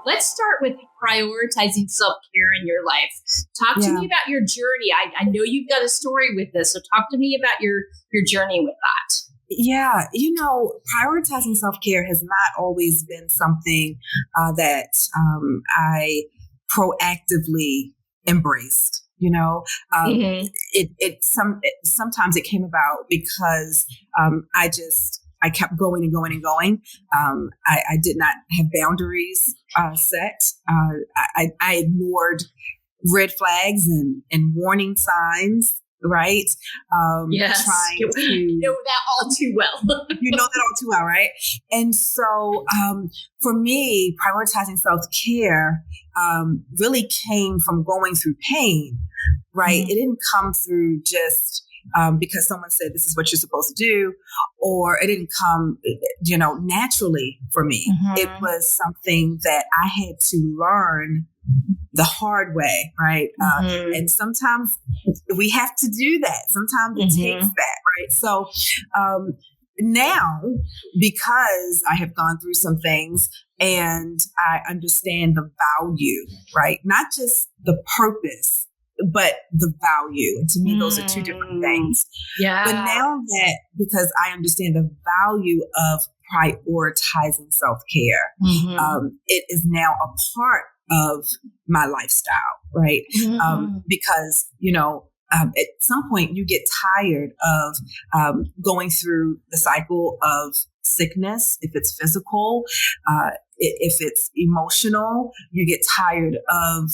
let's start with prioritizing self-care in your life. Talk to me about your journey. I know you've got a story with this, so talk to me about your journey with that. Yeah, prioritizing self-care has not always been something that I proactively embraced. Sometimes it came about because I kept going and going and going. I did not have boundaries set. I ignored red flags and warning signs. Right? Yes. Trying to you know that all too well. You know that all too well, right? And so for me, prioritizing self-care really came from going through pain, right? It didn't come through just because someone said this is what you're supposed to do, or it didn't come, naturally for me. It was something that I had to learn the hard way, right? And sometimes we have to do that. Sometimes it takes that, right? So now, because I have gone through some things and I understand the value, right? Not just the purpose, but the value. And to me, those are two different things. Yeah. But now that, because I understand the value of prioritizing self-care, it is now a part of my lifestyle, right? Because, at some point you get tired of going through the cycle of sickness. If it's physical, if it's emotional, you get tired of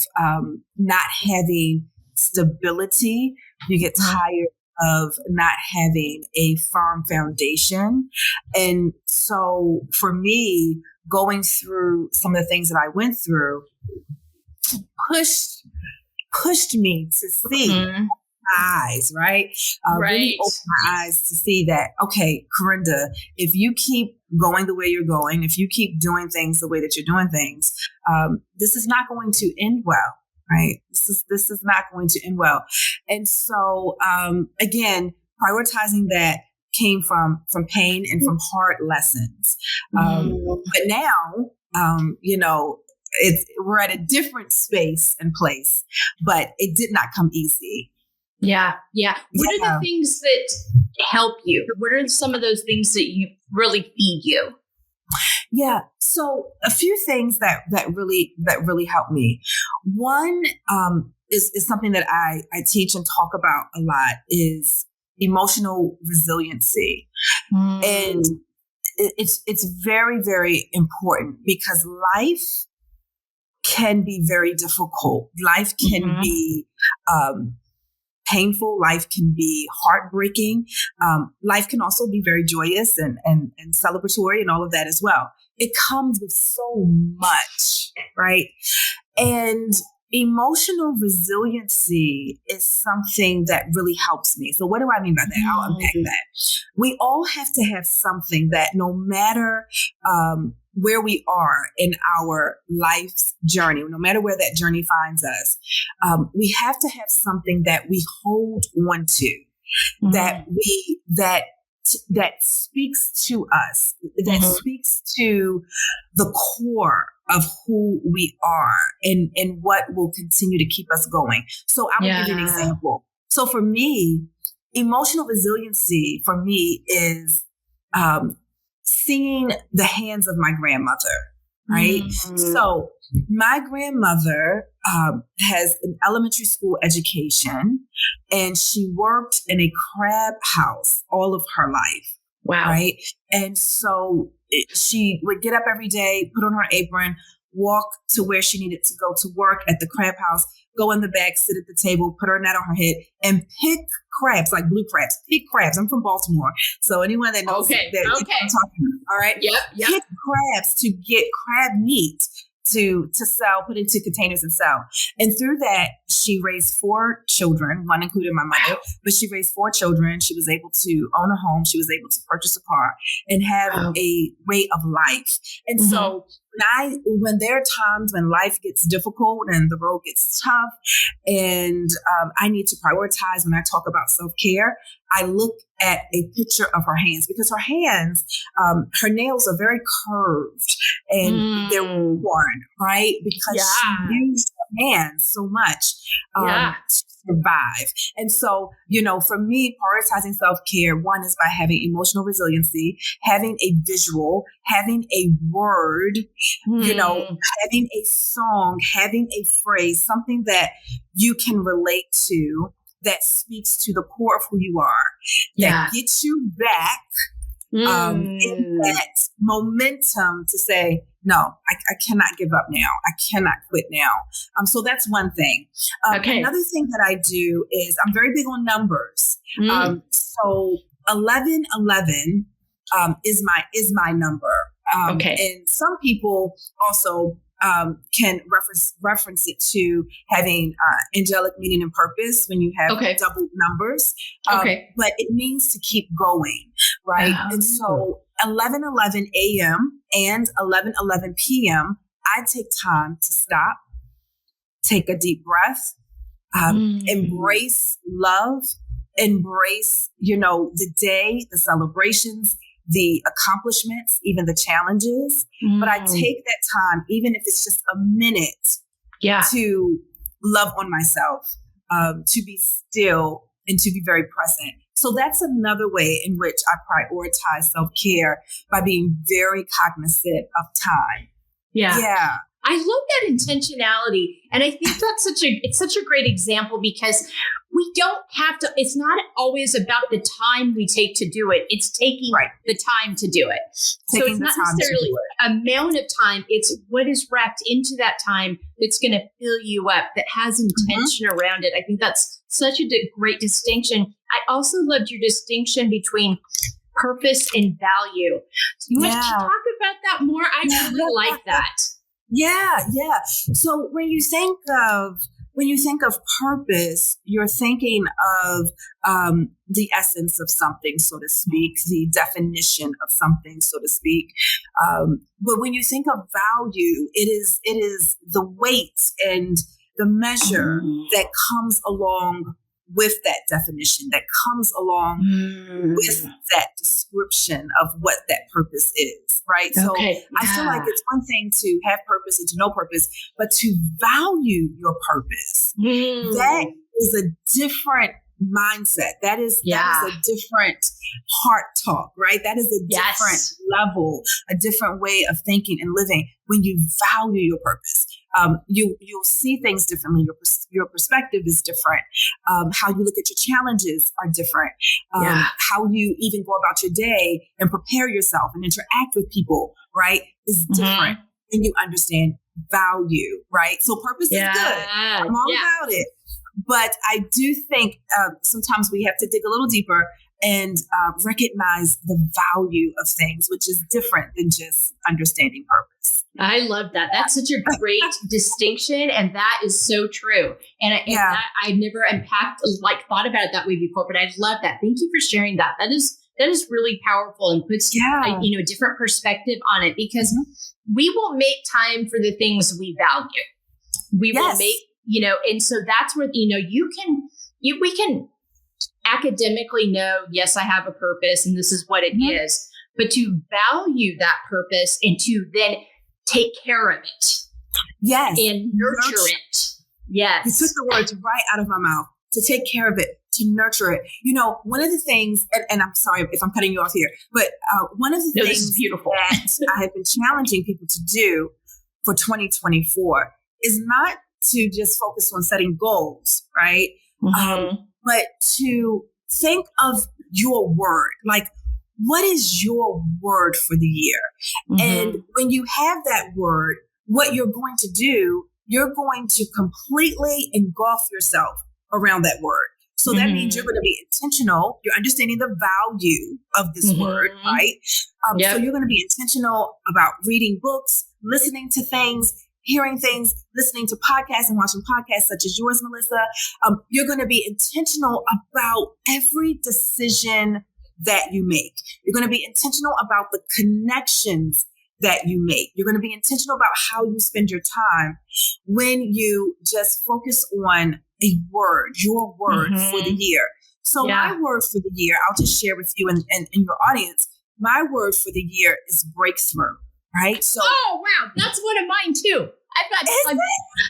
not having stability. You get tired of not having a firm foundation. And so for me, going through some of the things that I went through pushed me to see my eyes, right? Really opened my eyes to see that, okay, Carenda, if you keep going the way you're going, if you keep doing things the way that you're doing things, this is not going to end well, right? This is not going to end well. And so, again, prioritizing that came from pain and from hard lessons. But now, we're at a different space and place, but it did not come easy. Yeah. What are the things that help you? What are some of those things that you really feed you? Yeah. So a few things that really help me. One is something that I teach and talk about a lot is emotional resiliency. And it's very, very important because life can be very difficult. Life can be painful. Life can be heartbreaking. Life can also be very joyous and celebratory and all of that as well. It comes with so much, right? And emotional resiliency is something that really helps me. So what do I mean by that? I'll unpack that. We all have to have something that no matter where we are in our life's journey, no matter where that journey finds us, we have to have something that we hold on to, that speaks to us, that speaks to the core of who we are and what will continue to keep us going. So I will give you an example. So for me, emotional resiliency for me is seeing the hands of my grandmother, right? So my grandmother has an elementary school education and she worked in a crab house all of her life. Wow. Right. And so she would get up every day, put on her apron, walk to where she needed to go to work at the crab house, go in the back, sit at the table, put her net on her head and pick crabs, like blue crabs, pick crabs. I'm from Baltimore. So anyone that knows that, I'm talking about, all right. Yep. Pick crabs to get crab meat to sell, put into containers and sell. And through that, she raised 4 children, one including my mother, but she raised 4 children. She was able to own a home. She was able to purchase a car and have a way of life. And so when there are times when life gets difficult and the road gets tough, and I need to prioritize when I talk about self-care, I look at a picture of her hands, because her hands, her nails are very curved and they're worn, right? Because she used her hands so much to survive. And so, for me, prioritizing self-care, one is by having emotional resiliency, having a visual, having a word, having a song, having a phrase, something that you can relate to, that speaks to the core of who you are, that gets you back in that momentum to say, no, I cannot give up now. I cannot quit now. So that's one thing. Another thing that I do is I'm very big on numbers. So 1111 is my number. And some people also can reference it to having angelic meaning and purpose when you have double numbers. But it means to keep going, right? And so 11:11 a.m. and 11:11 p.m., I take time to stop, take a deep breath, embrace love, embrace, the day, the celebrations, the accomplishments, even the challenges. But I take that time, even if it's just a minute, to love on myself, to be still and to be very present. So that's another way in which I prioritize self-care, by being very cognizant of time. Yeah. I love that intentionality. And I think that's such a great example, because we don't have to, it's not always about the time we take to do it. It's taking the time to do it. So it's not necessarily amount of time. It's what is wrapped into that time that's going to fill you up, that has intention around it. I think that's such a great distinction. I also loved your distinction between purpose and value. So you want to talk about that more? I really like that. Yeah. So when you think of purpose, you're thinking of the essence of something, so to speak, the definition of something, so to speak. But when you think of value, it is the weight and the measure that comes along with that definition, that comes along with that description of what that purpose is, right? So I feel like it's one thing to have purpose and to know purpose, but to value your purpose, that is a different mindset. That is a different heart talk, right? That is a different level, a different way of thinking and living. When you value your purpose, you'll see things differently. Your perspective is different. How you look at your challenges are different. How you even go about your day and prepare yourself and interact with people, right, is different. And you understand value, right? So purpose is good. I'm all about it. But I do think sometimes we have to dig a little deeper and recognize the value of things, which is different than just understanding purpose. I love that. That's such a great distinction. And that is so true. And I never thought about it that way before, but I love that. Thank you for sharing that. That is really powerful and puts a different perspective on it, because we will make time for the things we value. We will make, and so that's where, we can academically know, yes, I have a purpose and this is what it is, but to value that purpose and to then take care of it. Yes. And nurture it. Yes. You took the words right out of my mouth. To take care of it, to nurture it. One of the things, and I'm sorry if I'm cutting you off here, but one of the things that I have been challenging people to do for 2024 is not to just focus on setting goals, right? But to think of your word, like, what is your word for the year? And when you have that word, what you're going to do, you're going to completely engulf yourself around that word. So that means you're going to be intentional. You're understanding the value of this word, right? So you're going to be intentional about reading books, listening to things, hearing things, listening to podcasts and watching podcasts such as yours, Melissa. You're going to be intentional about every decision that you make. You're going to be intentional about the connections that you make. You're going to be intentional about how you spend your time when you just focus on a word, your word for the year. So my word for the year, I'll just share with you and your audience. My word for the year is breakthrough, right? So, oh, wow. That's one of mine too. I've got,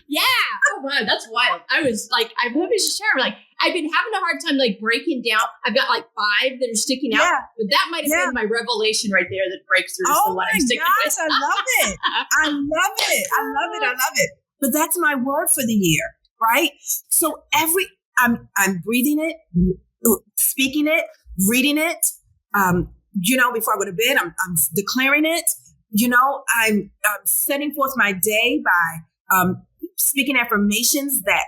yeah. Oh, wow. That's wild. I was like, I was just sharing, like, I've been having a hard time, like, breaking down. I've got like 5 that are sticking out, but that might have been my revelation right there that breakthrough is the one I'm sticking with. I love it. I love it. I love it. I love it. But that's my word for the year, right? So I'm breathing it, speaking it, reading it. Before I go to bed, I'm declaring it. I'm setting forth my day by speaking affirmations that,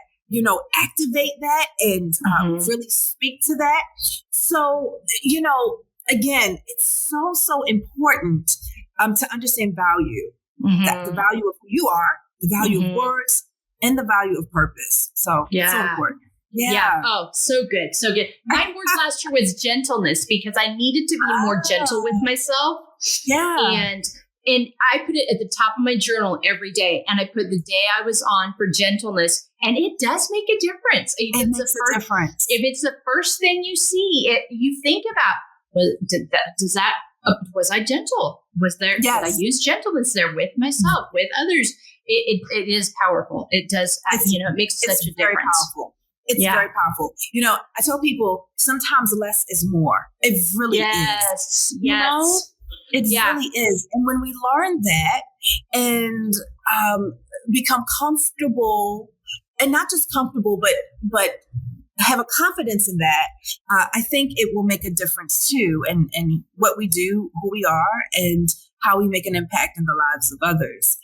activate that and really speak to that. So, again, it's so important to understand value, that the value of who you are, the value of words, and the value of purpose. So, so important. Yeah. Oh, so good. So good. My word last year was gentleness because I needed to be more gentle with myself. Yeah. And I put it at the top of my journal every day. And I put the day I was on for gentleness. And it does make a difference. It makes a difference. If it's the first thing you see, you think about, was I gentle? Did I use gentleness there with myself, with others? It is powerful. It does, it makes such a difference. Powerful. It's very powerful. I tell people sometimes less is more. It really is. Yes. It really is. And when we learn that and become comfortable, and not just comfortable, but have a confidence in that, I think it will make a difference too in what we do, who we are, and how we make an impact in the lives of others.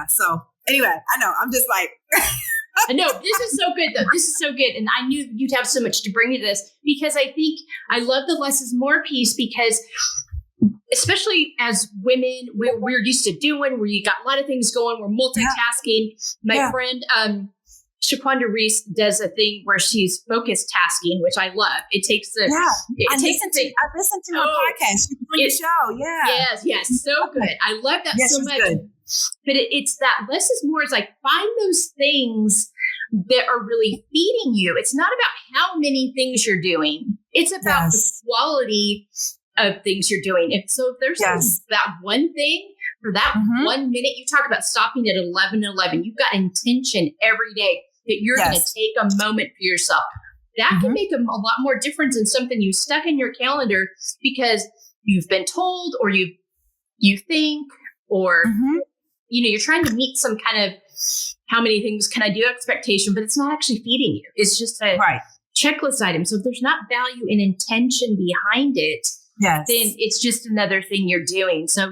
So anyway, I know I'm just like... No, this is so good though. This is so good. And I knew you'd have so much to bring to this because I think I love the less is more piece because especially as women, we're used to doing where you got a lot of things going. We're multitasking. My friend, Shaquanda Reese does a thing where she's focused tasking, which I love. It takes I listened to her podcast. She's on your show. Yes. So good. I love that so much. Good. But it's that less is more. It's like find those things that are really feeding you. It's not about how many things you're doing. It's about the quality of things you're doing. If there's that one thing for that 1 minute, you talk about stopping at 11:11. You've got intention every day that you're going to take a moment for yourself. That can make a lot more difference than something you stuck in your calendar because you've been told or you think or you're trying to meet some kind of how many things can I do expectation, but it's not actually feeding you. It's just a checklist item. So if there's not value and intention behind it, then it's just another thing you're doing. So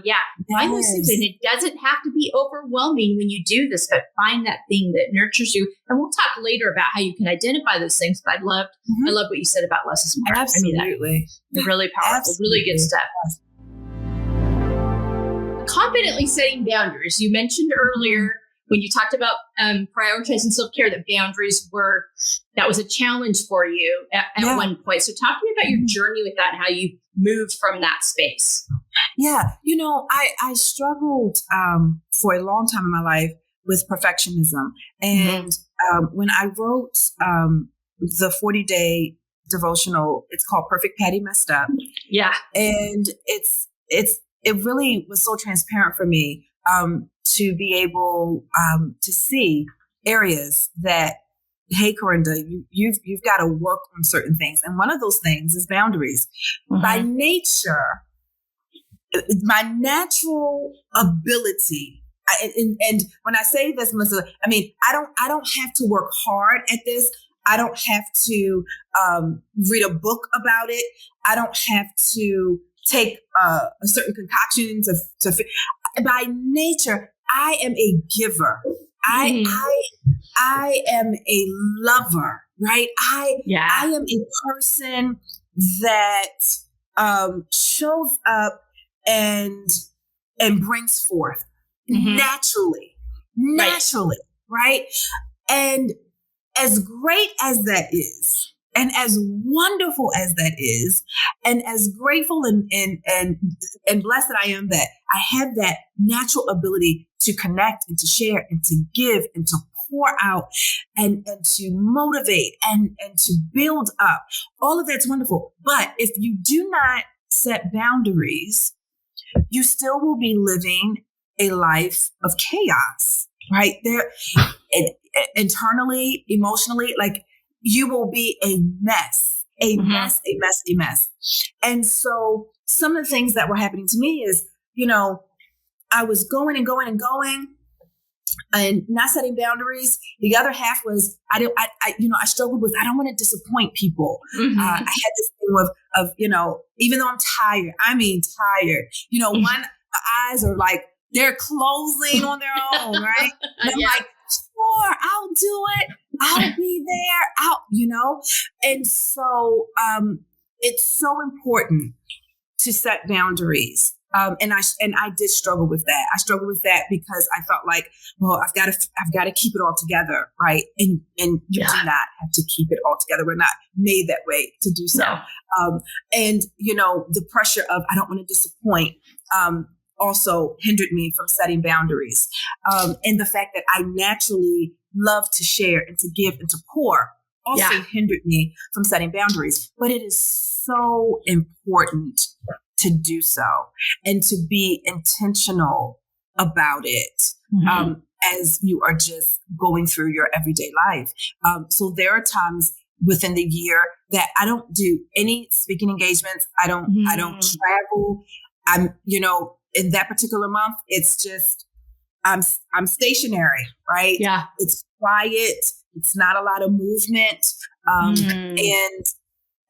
find those things. And it doesn't have to be overwhelming when you do this, but find that thing that nurtures you. And we'll talk later about how you can identify those things. But I love what you said about less is more. Absolutely. Really powerful, really good stuff. Confidently setting boundaries. You mentioned earlier when you talked about prioritizing self-care that boundaries that was a challenge for you at one point. So talk to me about your journey with that and how you moved from that space. Yeah. I struggled for a long time in my life with perfectionism. And when I wrote the 40-day devotional, it's called Perfect Patty Messed Up. Yeah. And it really was so transparent for me to be able to see areas that, hey, Carenda, you've got to work on certain things. And one of those things is boundaries. By nature, my natural ability, and when I say this, Melissa, I mean, I don't have to work hard at this. I don't have to read a book about it. I don't have to take a certain concoction to by nature, I am a giver. I am a lover, right? I am a person that shows up and brings forth naturally, right? And as great as that is, And as wonderful as that is, and as grateful and blessed that I am that I have that natural ability to connect and to share and to give and to pour out and to motivate and to build up, all of that's wonderful. But if you do not set boundaries, you still will be living a life of chaos, right? Internally, emotionally, like you will be a mess, a mess. And so some of the things that were happening to me is, I was going and not setting boundaries. The other half was, I struggled with, I don't want to disappoint people. I had this thing of, even though I'm tired, one eyes are like, they're closing on their own, right? And I'm like, sure, I'll do it. I'll be there. And so it's so important to set boundaries. And I did struggle with that. I struggled with that because I felt like, well, I've got to keep it all together, right? And you do not have to keep it all together. We're not made that way to do so. No. And the pressure of I don't want to disappoint also hindered me from setting boundaries. And the fact that I naturally love to share and to give and to pour also hindered me from setting boundaries. But it is so important to do so and to be intentional about it as you are just going through your everyday life. So there are times within the year that I don't do any speaking engagements. I don't travel. I'm, in that particular month, it's just, I'm stationary, right? Yeah. It's quiet. It's not a lot of movement. And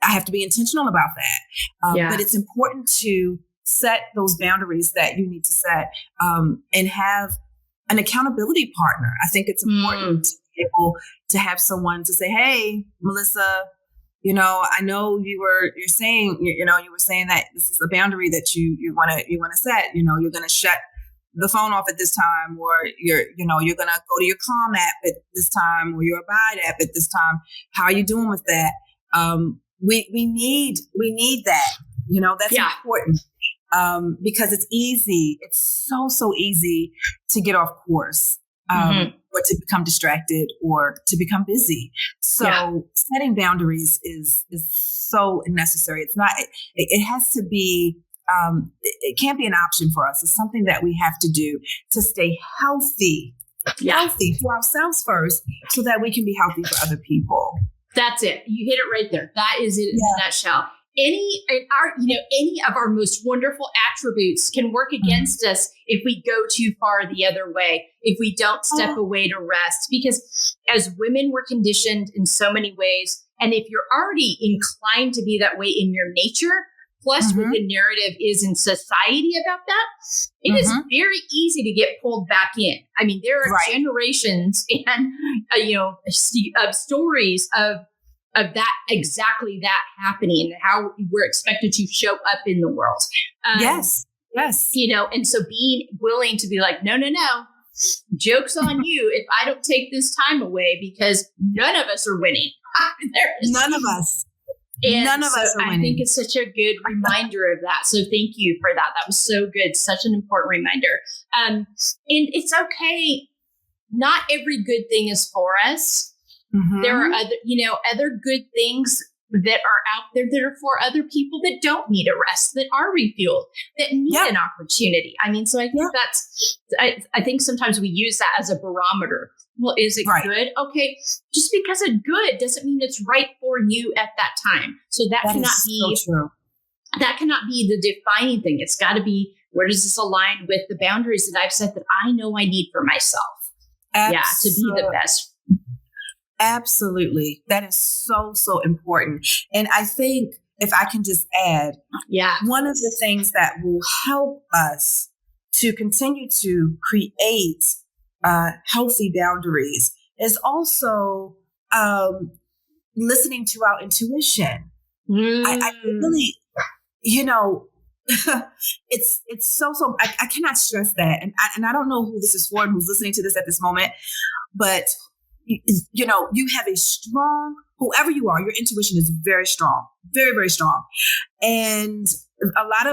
I have to be intentional about that. But it's important to set those boundaries that you need to set and have an accountability partner. I think it's important to be able to have someone to say, hey, Melissa, I know you were saying that this is a boundary that you want to set, you're going to shut the phone off at this time, or you're going to go to your Calm app at this time, or your Abide app at this time. How are you doing with that? We need that, that's important. Because it's easy. It's so easy to get off course, or to become distracted or to become busy. So setting boundaries is so necessary. It's not, it has to be, it can't be an option for us. It's something that we have to do to stay healthy for ourselves first, so that we can be healthy for other people. That's it. You hit it right there. That is it in a nutshell. Any of our most wonderful attributes can work against us if we go too far the other way, if we don't step away to rest. Because as women, we're conditioned in so many ways. And if you're already inclined to be that way in your nature, plus what the narrative is in society about that, it is very easy to get pulled back in. I mean, there are generations and, of stories of that, exactly that happening, and how we're expected to show up in the world. Yes. And so being willing to be like, no, joke's on you if I don't take this time away, because none of us are winning. None of us. And none of us are winning. I think it's such a good reminder of that. So thank you for that. That was so good. Such an important reminder. And it's okay. Not every good thing is for us. There are other good things that are out there that are for other people that don't need a rest, that are refueled, that need an opportunity. I mean, so I think I think sometimes we use that as a barometer. Well, is it good? Okay. Just because it's good doesn't mean it's right for you at that time. So that cannot be so true. That cannot be the defining thing. It's got to be, where does this align with the boundaries that I've set that I know I need for myself? To be the best. Absolutely. That is so important. And I think if I can just add, one of the things that will help us to continue to create healthy boundaries is also listening to our intuition. I really, it's so, I cannot stress that. And I don't know who this is for and who's listening to this at this moment, but you have a strong whoever you are, your intuition is very strong, very, very strong. And a lot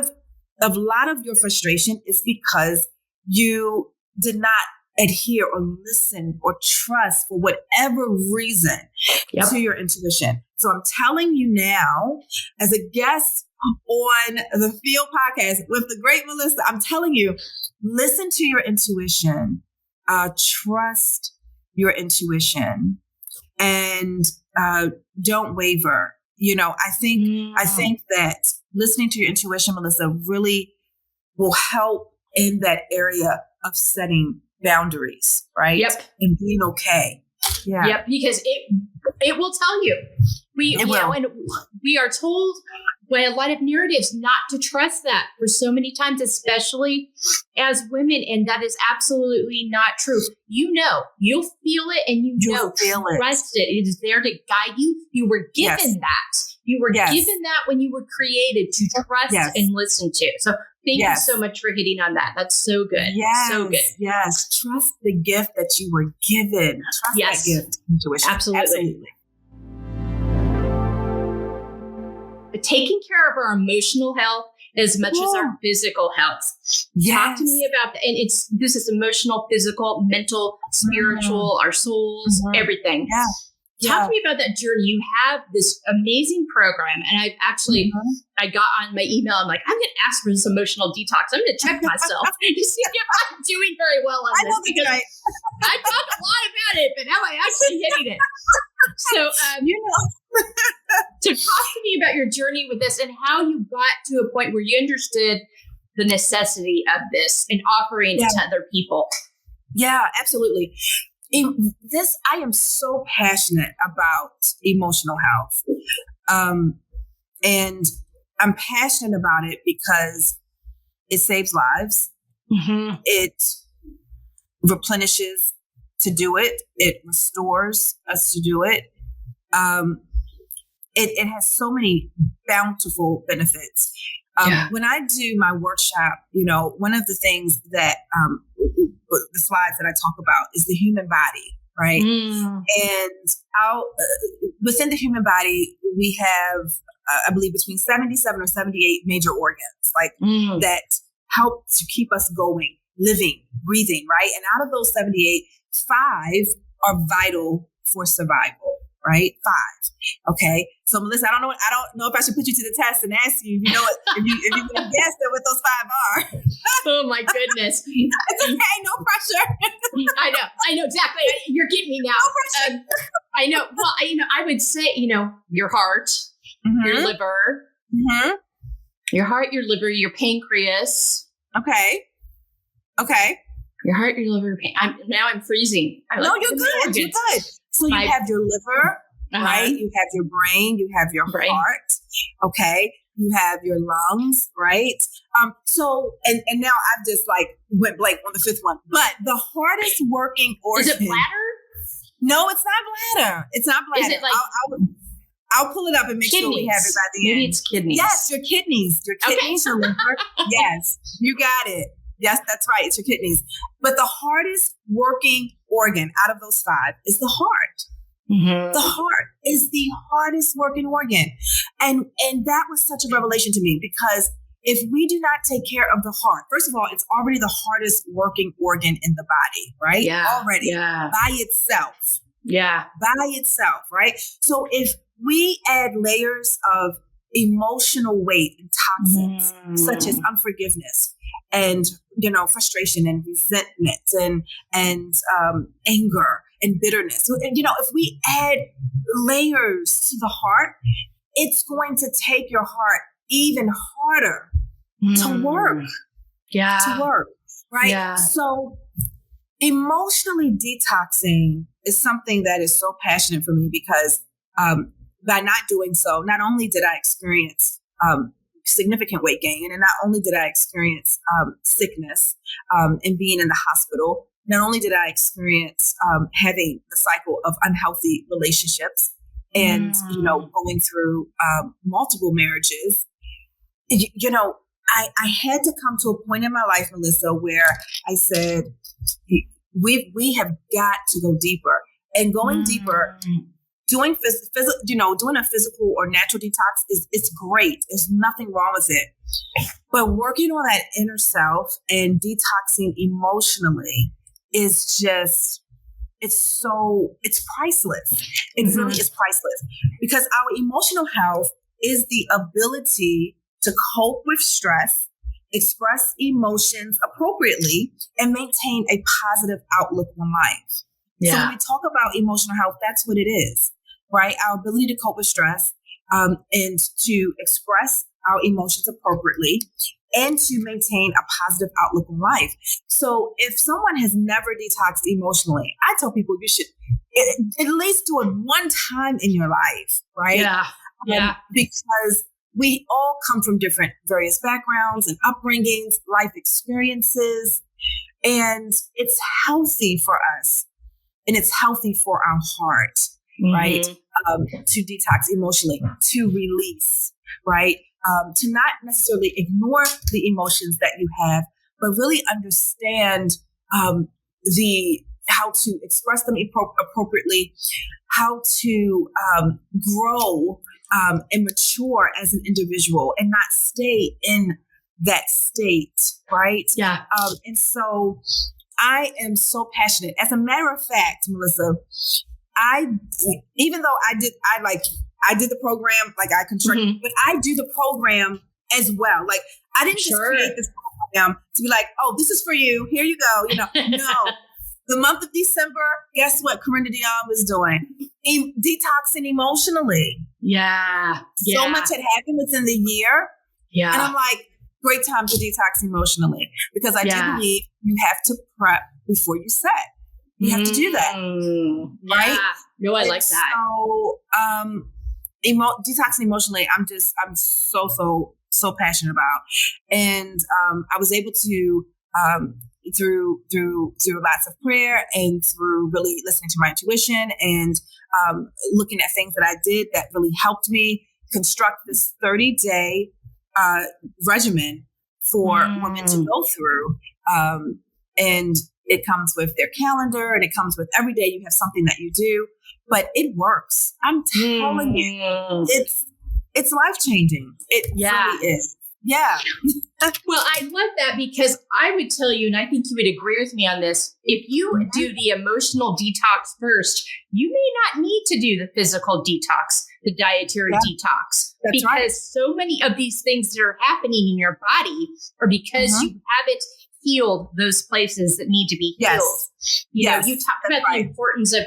of your frustration is because you did not adhere or listen or trust for whatever reason to your intuition. So I'm telling you now, as a guest on the Feel podcast with the great Melissa, I'm telling you, listen to your intuition, trust your intuition, and don't waver. I think that listening to your intuition, Melissa, really will help in that area of setting boundaries, right? Yep. And being okay. Yeah. Yep. Because it will tell you. And we are told by a lot of narratives not to trust that for so many times, especially as women. And that is absolutely not true. You'll feel it, and trust it. It is there to guide you. You were given that. You were given that when you were created to trust and listen to. So thank you so much for hitting on that. That's so good. Yes, so good. Yes. Trust the gift that you were given. Trust that gift. Intuition. Absolutely. Taking care of our emotional health as much as our physical health. Talk to me about that. And this is emotional, physical, mental, spiritual, our souls, everything. Talk to me about that journey. You have this amazing program, and I've actually, I got on my email. I'm like, I'm going to ask for this emotional detox. I'm going to check myself to see if I'm doing very well on this, because I talked a lot about it, but now I'm actually hitting it. So, so talk to me about your journey with this and how you got to a point where you understood the necessity of this and offering it to other people. Yeah, absolutely. I am so passionate about emotional health. And I'm passionate about it because it saves lives. It replenishes to do it. It restores us to do it. It has so many bountiful benefits. When I do my workshop, one of the things that the slides that I talk about is the human body, right? And within the human body, we have, I believe, between 77 or 78 major organs, that help to keep us going, living, breathing, right? And out of those 78, 5 are vital for survival. Right? 5. Okay. So Melissa, I don't know if I should put you to the test and ask you, if you can guess what those 5 are. Oh my goodness. It's okay. No pressure. I know exactly. You're getting me now. No pressure. I know. Well, I would say, your heart, your liver, your heart, your liver, your pancreas. Okay. Your heart, your liver, I'm freezing. No, you're good. You're good. So you have your liver, right? You have your brain, you have your heart, okay? You have your lungs, right? So, and now I've just went blank on the 5th one. But the hardest working organ. Is it bladder? No, it's not bladder. It's not bladder. Is it I'll pull it up and make sure we have it by the end. Maybe it's kidneys. Yes, your kidneys. Your kidneys, your liver. Yes, you got it. Yes, that's right. It's your kidneys. But the hardest working organ out of those 5 is the heart. The heart is the hardest working organ. And that was such a revelation to me, because if we do not take care of the heart, first of all, it's already the hardest working organ in the body, right? Already by itself. By itself, right? So if we add layers of emotional weight and toxins, such as unforgiveness and, frustration and resentment and anger and bitterness. So, if we add layers to the heart, it's going to take your heart even harder to work. To work, right? So emotionally detoxing is something that is so passionate for me, because by not doing so, not only did I experience significant weight gain, and not only did I experience sickness and being in the hospital, not only did I experience having the cycle of unhealthy relationships and, going through multiple marriages, I had to come to a point in my life, Melissa, where I said, we have got to go deeper. And going deeper doing doing a physical or natural detox is great. There's nothing wrong with it. But working on that inner self and detoxing emotionally is just, it's priceless. It really is priceless, because our emotional health is the ability to cope with stress, express emotions appropriately, and maintain a positive outlook on life. Yeah. So when we talk about emotional health, that's what it is, right? Our ability to cope with stress, and to express our emotions appropriately, and to maintain a positive outlook on life. So if someone has never detoxed emotionally, I tell people you should at least do it one time in your life, right? Yeah. Because we all come from different various backgrounds and upbringings, life experiences, and it's healthy for us and it's healthy for our heart, right? To detox emotionally, to release, right? To not necessarily ignore the emotions that you have, but really understand how to express them appropriately, how to grow and mature as an individual, and not stay in that state, right? Yeah. And so I am so passionate. As a matter of fact, Melissa, even though I did the program, like I constructed, but I do the program as well. Like I didn't just create this program to be like, oh, this is for you. Here you go. No. The month of December, guess what Carenda Deonne was doing? Detoxing emotionally. Yeah. So much had happened within the year. Yeah. And I'm like, great time to detox emotionally, because I do believe you have to prep before you set. You have to do that. Right? No, I like that. So, detoxing emotionally, I'm so passionate about. And I was able to, through lots of prayer and through really listening to my intuition and looking at things that I did that really helped me construct this 30-day regimen for women to go through. And it comes with their calendar, and it comes with every day you have something that you do, but it works. I'm telling you, it's life-changing. It really is. Yeah. Well, I love that, because I would tell you, and I think you would agree with me on this, if you do the emotional detox first, you may not need to do the physical detox, the dietary detox. That's because so many of these things that are happening in your body are because you haven't healed those places that need to be healed. You know, you talk about the importance of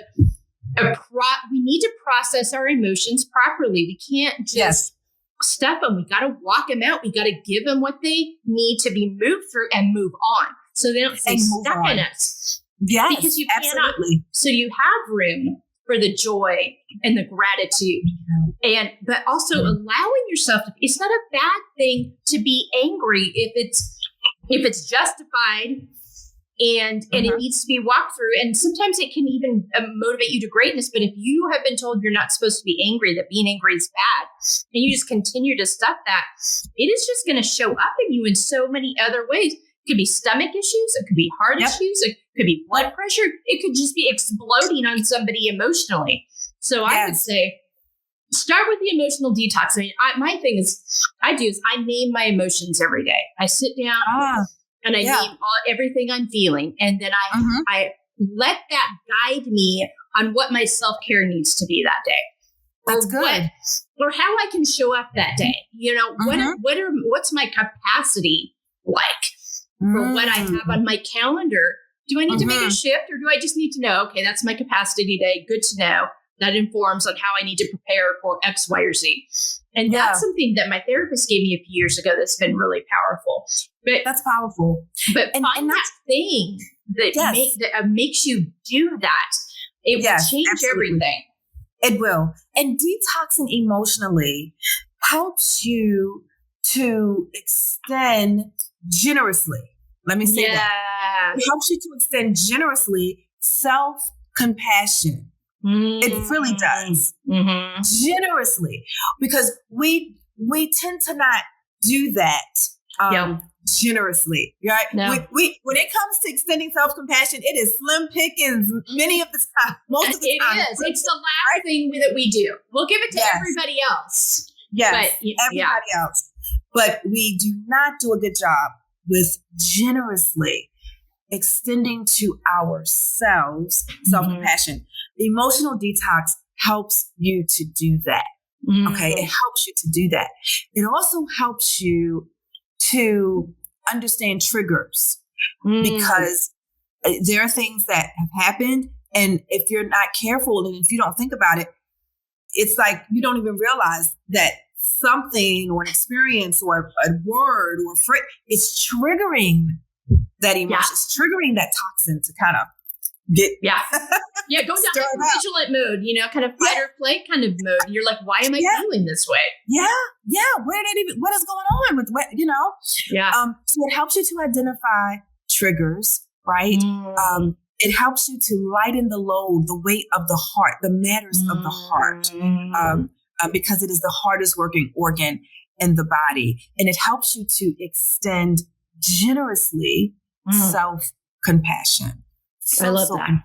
we need to process our emotions properly. We can't just stuff them. We got to walk them out. We got to give them what they need to be moved through and move on, so they don't stay stuck in us. Yes, because you cannot. So you have room for the joy and the gratitude, but also allowing yourself to. It's not a bad thing to be angry if it's justified. And it needs to be walked through. And sometimes it can even motivate you to greatness. But if you have been told you're not supposed to be angry, that being angry is bad, and you just continue to stuff that, it is just going to show up in you in so many other ways. It could be stomach issues. It could be heart issues. It could be blood pressure. It could just be exploding on somebody emotionally. So I would say, start with the emotional detox. I mean, my thing is, I name my emotions every day. I sit down. And I name everything I'm feeling. And then I let that guide me on what my self-care needs to be that day. That's good. Or how I can show up that day. You know, what's my capacity like for what I have on my calendar? Do I need to make a shift, or do I just need to know, okay, that's my capacity day. Good to know. That informs on how I need to prepare for X, Y, or Z. And that's something that my therapist gave me a few years ago that's been really powerful. But that's powerful. But find that thing that makes you do that. It will change everything. It will. And detoxing emotionally helps you to extend generously. Let me say that. It helps you to extend generously self-compassion. It really does. Generously, because we tend to not do that generously, right? No. When it comes to extending self-compassion, it is slim pickings many of the time, most of the time. It is. It's the last thing that we do. We'll give it to everybody else. Yes, everybody else. But we do not do a good job with generously extending to ourselves self-compassion. The emotional detox helps you to do that. Okay, it helps you to do that. It also helps you to understand triggers because there are things that have happened, and if you're not careful and if you don't think about it, it's like you don't even realize that something or an experience or a word or is triggering that emotion, it's triggering that toxin to kind of get go down that vigilant mode, kind of fight or flight kind of mode. You're like, why am I feeling this way? What is going on with what, so it helps you to identify triggers, right? It helps you to lighten the load, the weight of the heart, the matters of the heart, because it is the hardest working organ in the body. And it helps you to extend generously self-compassion. I love that.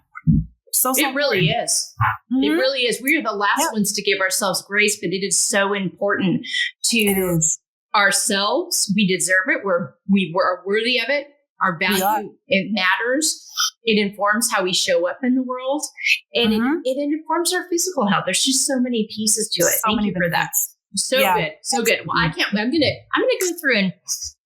It really is. It really is. We are the last ones to give ourselves grace, but it is so important to ourselves. We deserve it. We are worthy of it. Our value, it matters. It informs how we show up in the world, and it informs our physical health. There's just so many pieces to it. Thank you for that. So good. So good. Well, I'm gonna go through and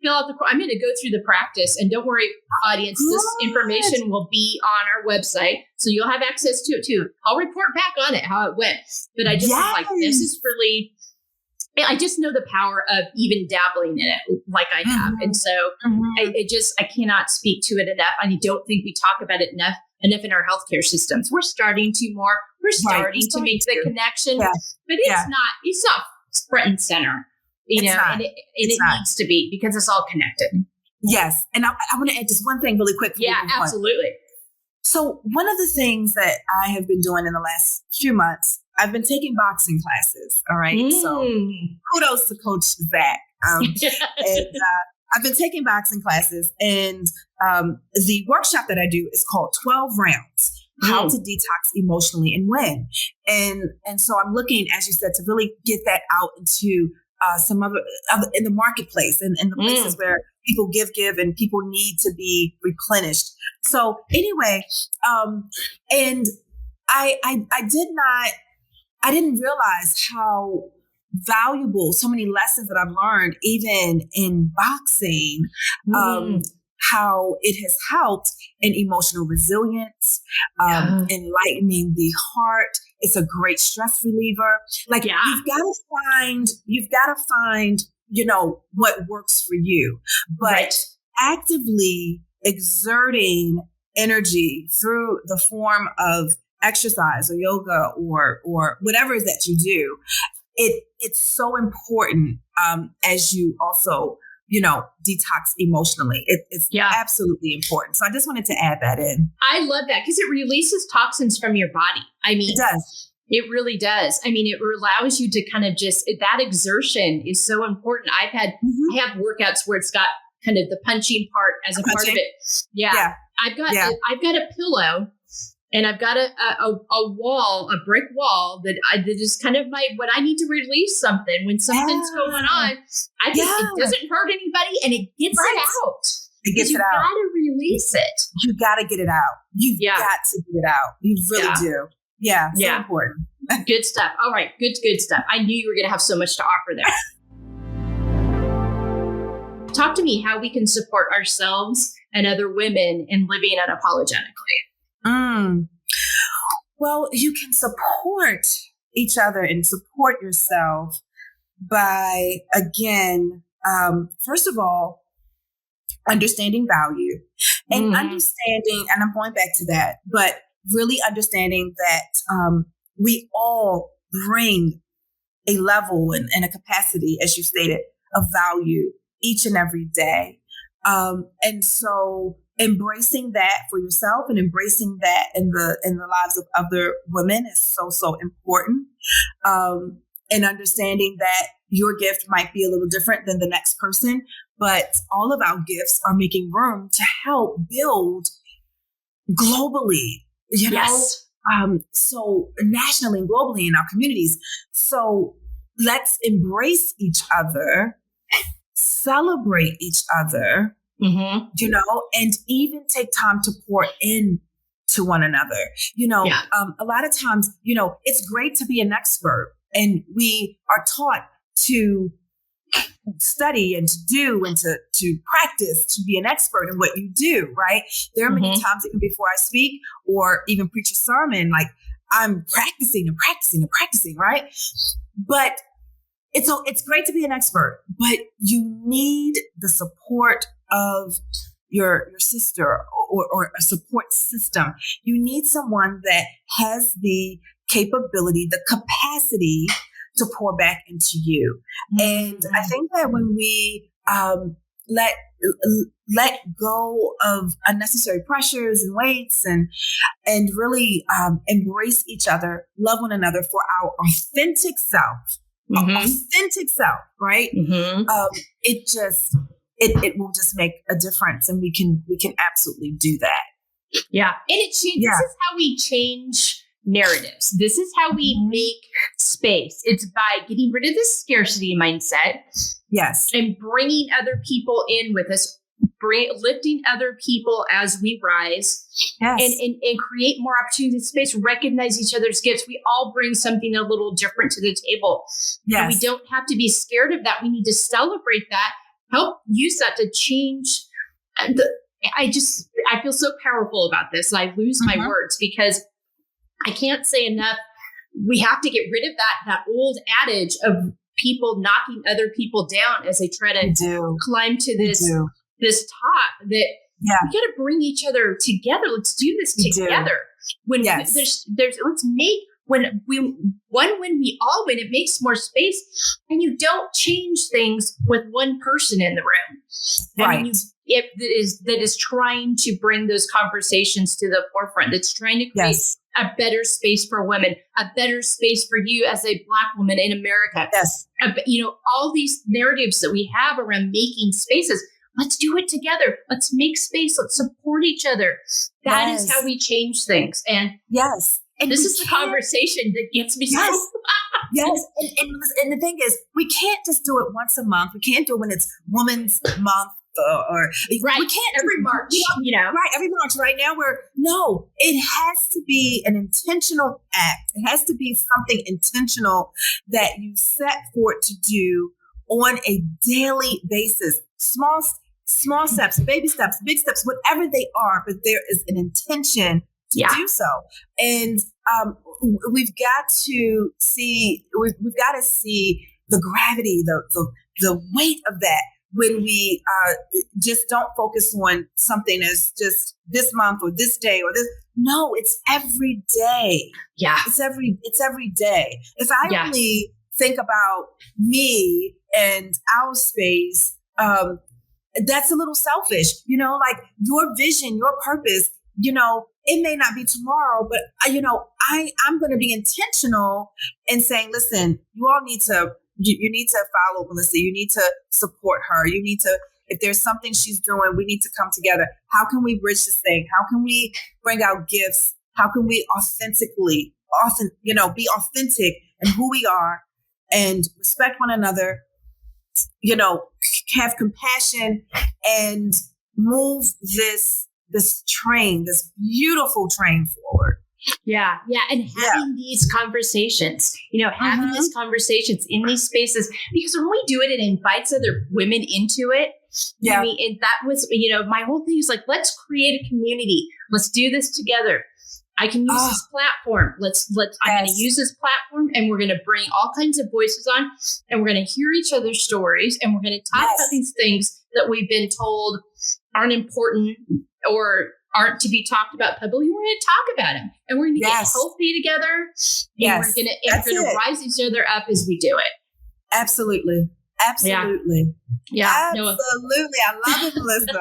fill out I'm gonna go through the practice, and don't worry, audience, this information will be on our website, so you'll have access to it too. I'll report back on it, how it went. But I just was like, this is really, I just know the power of even dabbling in it like I have. And so I cannot speak to it enough. I don't think we talk about it enough in our healthcare systems. We're starting to more, we're starting to make the connection, but it's not front and center, and it needs to be, because it's all connected. Yes. And I want to add just one thing really quick. Yeah, absolutely. So one of the things that I have been doing in the last few months, I've been taking boxing classes. All right. So kudos to Coach Zach. I've been taking boxing classes, and the workshop that I do is called 12 Rounds. How to detox emotionally and when. And so I'm looking, as you said, to really get that out into some other in the marketplace and the places where people give and people need to be replenished. So anyway, and I didn't realize how valuable so many lessons that I've learned, even in boxing, how it has helped in emotional resilience, enlightening the heart. It's a great stress reliever. Like you've got to find, what works for you, but actively exerting energy through the form of exercise or yoga or whatever it is that you do. It's so important, as you also, detox emotionally. It's absolutely important. So I just wanted to add that in. I love that because it releases toxins from your body. I mean, it does. It really does. I mean, it allows you to kind of that exertion is so important. I have workouts where it's got kind of the punching part as a part of it. Yeah. I've got a pillow. And I've got a brick wall that is kind of when I need to release something, when something's going on, I think it doesn't hurt anybody and it gets it out. It gets it out. You got to release it. You got to get it out. You've got to get it out. You really do. Yeah. So important. Good stuff. All right. Good stuff. I knew you were going to have so much to offer there. Talk to me how we can support ourselves and other women in living unapologetically. Well, you can support each other and support yourself by, again, first of all, understanding value and understanding, and I'm going back to that, but really understanding that we all bring a level and a capacity, as you stated, of value each and every day. And so embracing that for yourself and embracing that in the lives of other women is so important. And understanding that your gift might be a little different than the next person, but all of our gifts are making room to help build globally, Yes. So nationally and globally in our communities. So let's embrace each other, celebrate each other, and even take time to pour in to one another. A lot of times, it's great to be an expert, and we are taught to study and to do and to practice to be an expert in what you do, right? There are many times, even before I speak or even preach a sermon, like I'm practicing and practicing and practicing, right? But it's great to be an expert, but you need the support of your sister or a support system. You need someone that has the capability, the capacity to pour back into you. And I think that when we let go of unnecessary pressures and weights and really embrace each other, love one another for our authentic self, right? It will just make a difference, and we can absolutely do that. Yeah. And this is how we change narratives. This is how we make space. It's by getting rid of the scarcity mindset. Yes. And bringing other people in with us, lifting other people as we rise. Yes. And create more opportunity in space, recognize each other's gifts. We all bring something a little different to the table. Yes. And we don't have to be scared of that. We need to celebrate that, help use that to change. I feel so powerful about this. And I lose my words because I can't say enough. We have to get rid of that old adage of people knocking other people down as they try to climb to this top. That we got to bring each other together. Let's do this together. When let's make when we all win, it makes more space, and you don't change things with one person in the room. Right. I mean, that is trying to bring those conversations to the forefront. That's trying to create a better space for women, a better space for you as a Black woman in America. Yes. All these narratives that we have around making spaces. Let's do it together. Let's make space. Let's support each other. That is how we change things. And and this is the conversation that gets me so. Yes. And the thing is, we can't just do it once a month. We can't do it when it's Women's Month. We can't every March, right? Every March. Right now, it has to be an intentional act. It has to be something intentional that you set forth to do on a daily basis. Small steps, baby steps, big steps, whatever they are, but there is an intention to do so. And we've got to see the gravity, the weight of that. When we just don't focus on something as just this month or this day or this. No, it's every day. Yeah. It's every day. If I only think about me and our space, that's a little selfish, like your vision, your purpose, it may not be tomorrow, but I'm going to be intentional in saying, listen, you all need to, you need to follow Melissa. You need to support her. You need to, if there's something she's doing, we need to come together. How can we bridge this thing? How can we bring out gifts? How can we be authentic in who we are and respect one another, have compassion and move this train, this beautiful train forward. Yeah. And having these conversations, having these conversations in these spaces, because when we do it, it invites other women into it. Yeah. And that was, my whole thing is like, let's create a community. Let's do this together. I can use this platform. I'm going to use this platform, and we're going to bring all kinds of voices on, and we're going to hear each other's stories, and we're going to talk about these things that we've been told aren't important or aren't to be talked about publicly. We're going to talk about them, and we're going to get healthy together. And we're going to rise each other up as we do it. Absolutely. Yeah. Absolutely. I love it, Melissa.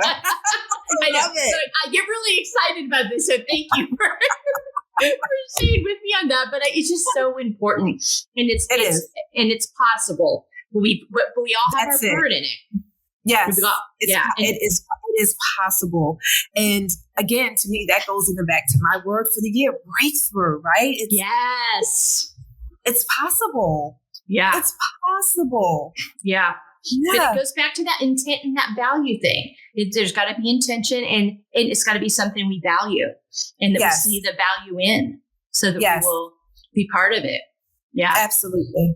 I love it. So I get really excited about this. So thank you for staying with me on that. But it's just so important, and it's possible. But we all have our part in it. Yes. Yeah. It is possible. And again, to me, that goes even back to my word for the year, breakthrough, right? Yes. It's possible. Yeah. It's possible. Yeah. Yeah. But it goes back to that intent and that value thing. There's got to be intention, and it's got to be something we value and that we see the value in, so that we will be part of it. Yeah. Absolutely.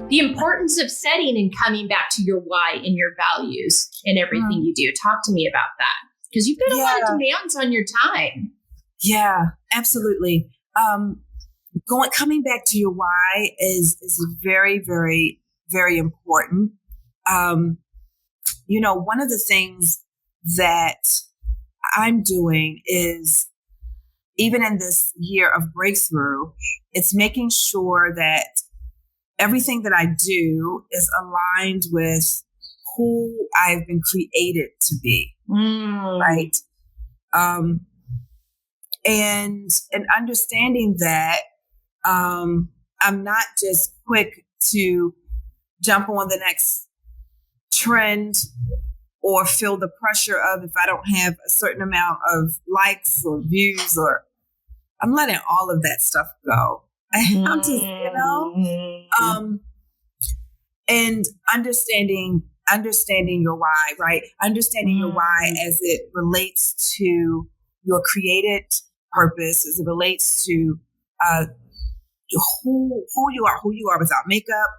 The importance of setting and coming back to your why and your values in everything you do. Talk to me about that, because you've got a lot of demands on your time. Yeah, absolutely. Coming back to your why is very, very, very important. One of the things that I'm doing is, even in this year of breakthrough, it's making sure that everything that I do is aligned with who I've been created to be. Right. And understanding that I'm not just quick to jump on the next trend or feel the pressure of, if I don't have a certain amount of likes or views, or I'm letting all of that stuff go. I'm just, and understanding your why, right? Understanding your why as it relates to your created purpose, as it relates to who you are without makeup,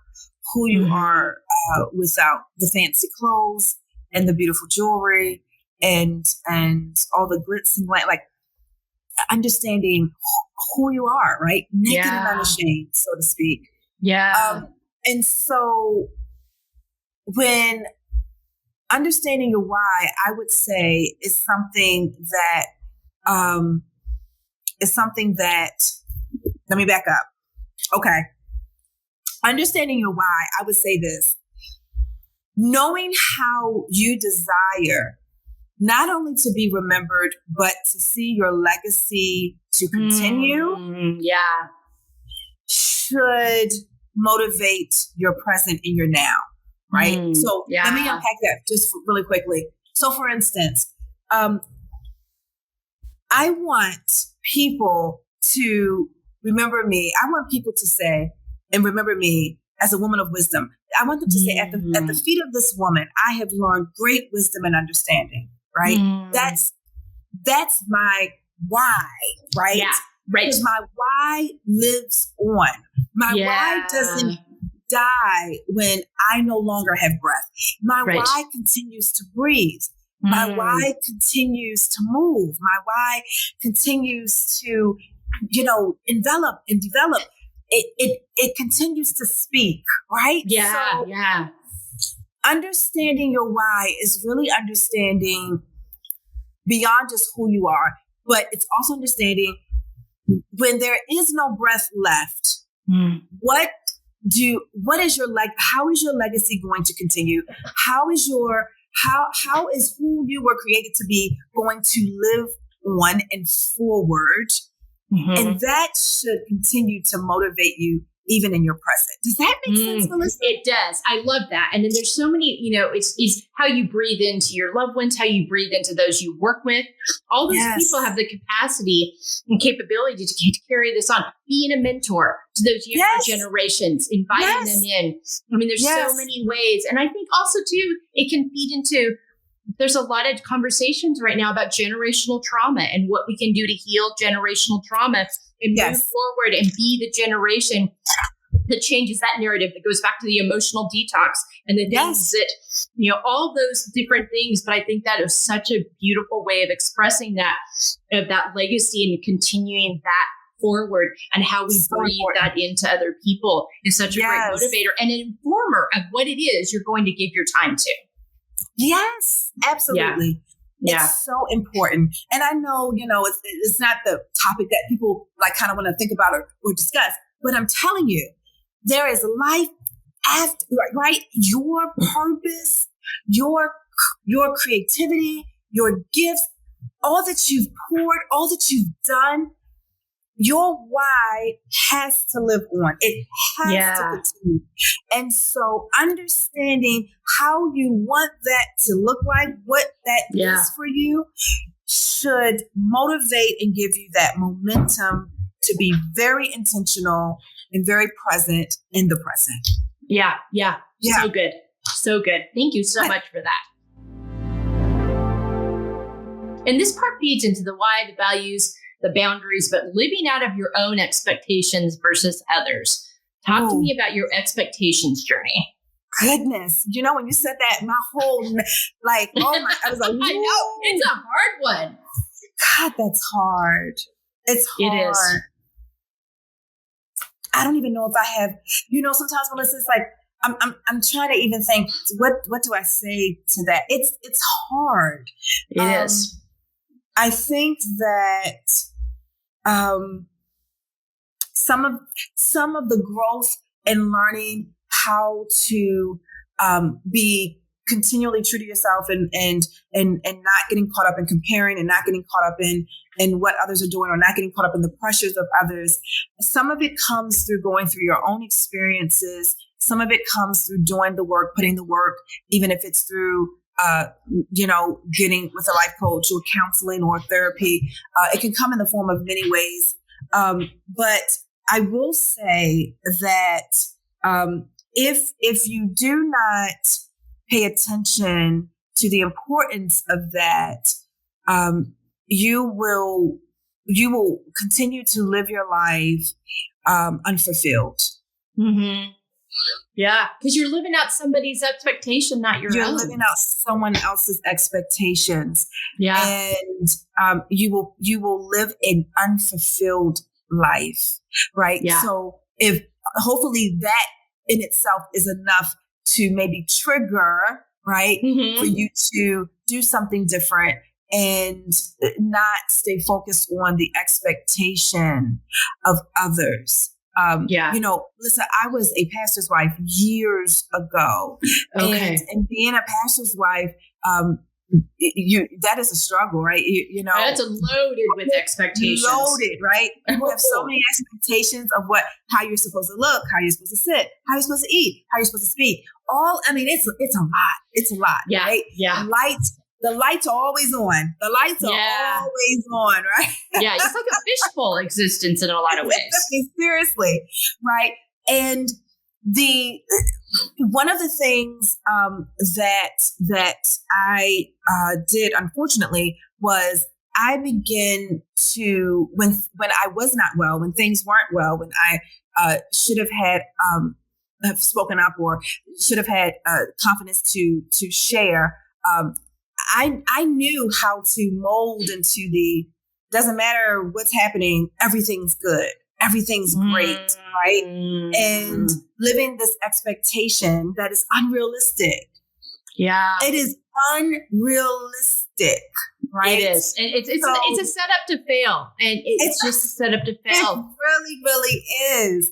who you are without the fancy clothes and the beautiful jewelry and all the glitz and glam, like understanding who you are, right? Naked and unashamed, so to speak. Yeah. And so when understanding your why, I would say is something that let me back up. Okay. Understanding your why, I would say this: knowing how you desire not only to be remembered, but to see your legacy to continue, should motivate your present and your now, right? So let me unpack that just really quickly. So for instance, I want people to remember me. I want people to say and remember me as a woman of wisdom. I want them to say, at the feet of this woman, I have learned great wisdom and understanding, right? That's my why, right? Yeah, right. Because my why lives on. My why doesn't die when I no longer have breath. My why continues to breathe. My why continues to move. My why continues to, envelop and develop. It continues to speak, right? Yeah, so, understanding your why is really understanding beyond just who you are, but it's also understanding when there is no breath left, what is your how is your legacy going to continue? How is who you were created to be going to live on and forward? And that should continue to motivate you even in your present. Does that make sense, Melissa? It does. I love that. And then there's so many, it's how you breathe into your loved ones, how you breathe into those you work with. All those people have the capacity and capability to carry this on. Being a mentor to those younger generations, inviting them in. I mean, there's so many ways. And I think also too, it can feed into, there's a lot of conversations right now about generational trauma and what we can do to heal generational trauma and move forward and be the generation that changes that narrative, that goes back to the emotional detox and the things that, all those different things. But I think that is such a beautiful way of expressing that legacy and continuing that forward, and how we breathe that into other people is such a great motivator and an informer of what it is you're going to give your time to. Yes, absolutely. Yeah. It's so important. And I know, it's not the topic that people kind of want to think about or discuss, but I'm telling you, there is life after, right? Your purpose, your creativity, your gifts, all that you've poured, all that you've done, your why has to live on. It has to continue. And so understanding how you want that to look like, what that is for you, should motivate and give you that momentum to be very intentional and very present in the present. Yeah. So good. So good. Thank you so much for that. And this part feeds into the why, the values, the boundaries, but living out of your own expectations versus others. Talk to me about your expectations journey. Goodness. You know, when you said that, my whole, I was like, I know. It's a hard one. God, that's hard. It's hard. It is. I don't even know if I have, sometimes when it's like, I'm trying to even think, what do I say to that? It's hard. It is. I think that some of the growth in learning how to be continually true to yourself and not getting caught up in comparing and not getting caught up in what others are doing or not getting caught up in the pressures of others. Some of it comes through going through your own experiences. Some of it comes through doing the work, putting the work, even if it's through getting with a life coach or counseling or therapy. It can come in the form of many ways. But I will say that if you do not pay attention to the importance of that, you will continue to live your life unfulfilled. Mm-hmm. Yeah, because you're living out somebody's expectation, not your own. You're living out someone else's expectations. Yeah. And you will live an unfulfilled life, right? Yeah. So if hopefully that in itself is enough to maybe trigger, right, for you to do something different and not stay focused on the expectation of others. Listen, I was a pastor's wife years ago. Okay. And being a pastor's wife, that is a struggle, right? That's loaded with expectations. Loaded, right? You have so many expectations of how you're supposed to look, how you're supposed to sit, how you're supposed to eat, how you're supposed to speak. It's a lot. It's a lot, right? Yeah. The lights are always on. The lights are always on, right? Yeah, it's like a fishbowl existence in a lot of ways. Seriously, right? And one of the things that I did, unfortunately, was I began to when I was not well, when things weren't well, when I should have had have spoken up or should have had confidence to share. I knew how to mold into doesn't matter what's happening, everything's good, everything great, right? And living this expectation that is unrealistic. Yeah. It is unrealistic, right? It is. And it's a setup to fail. And it's just a setup to fail. It really, really is.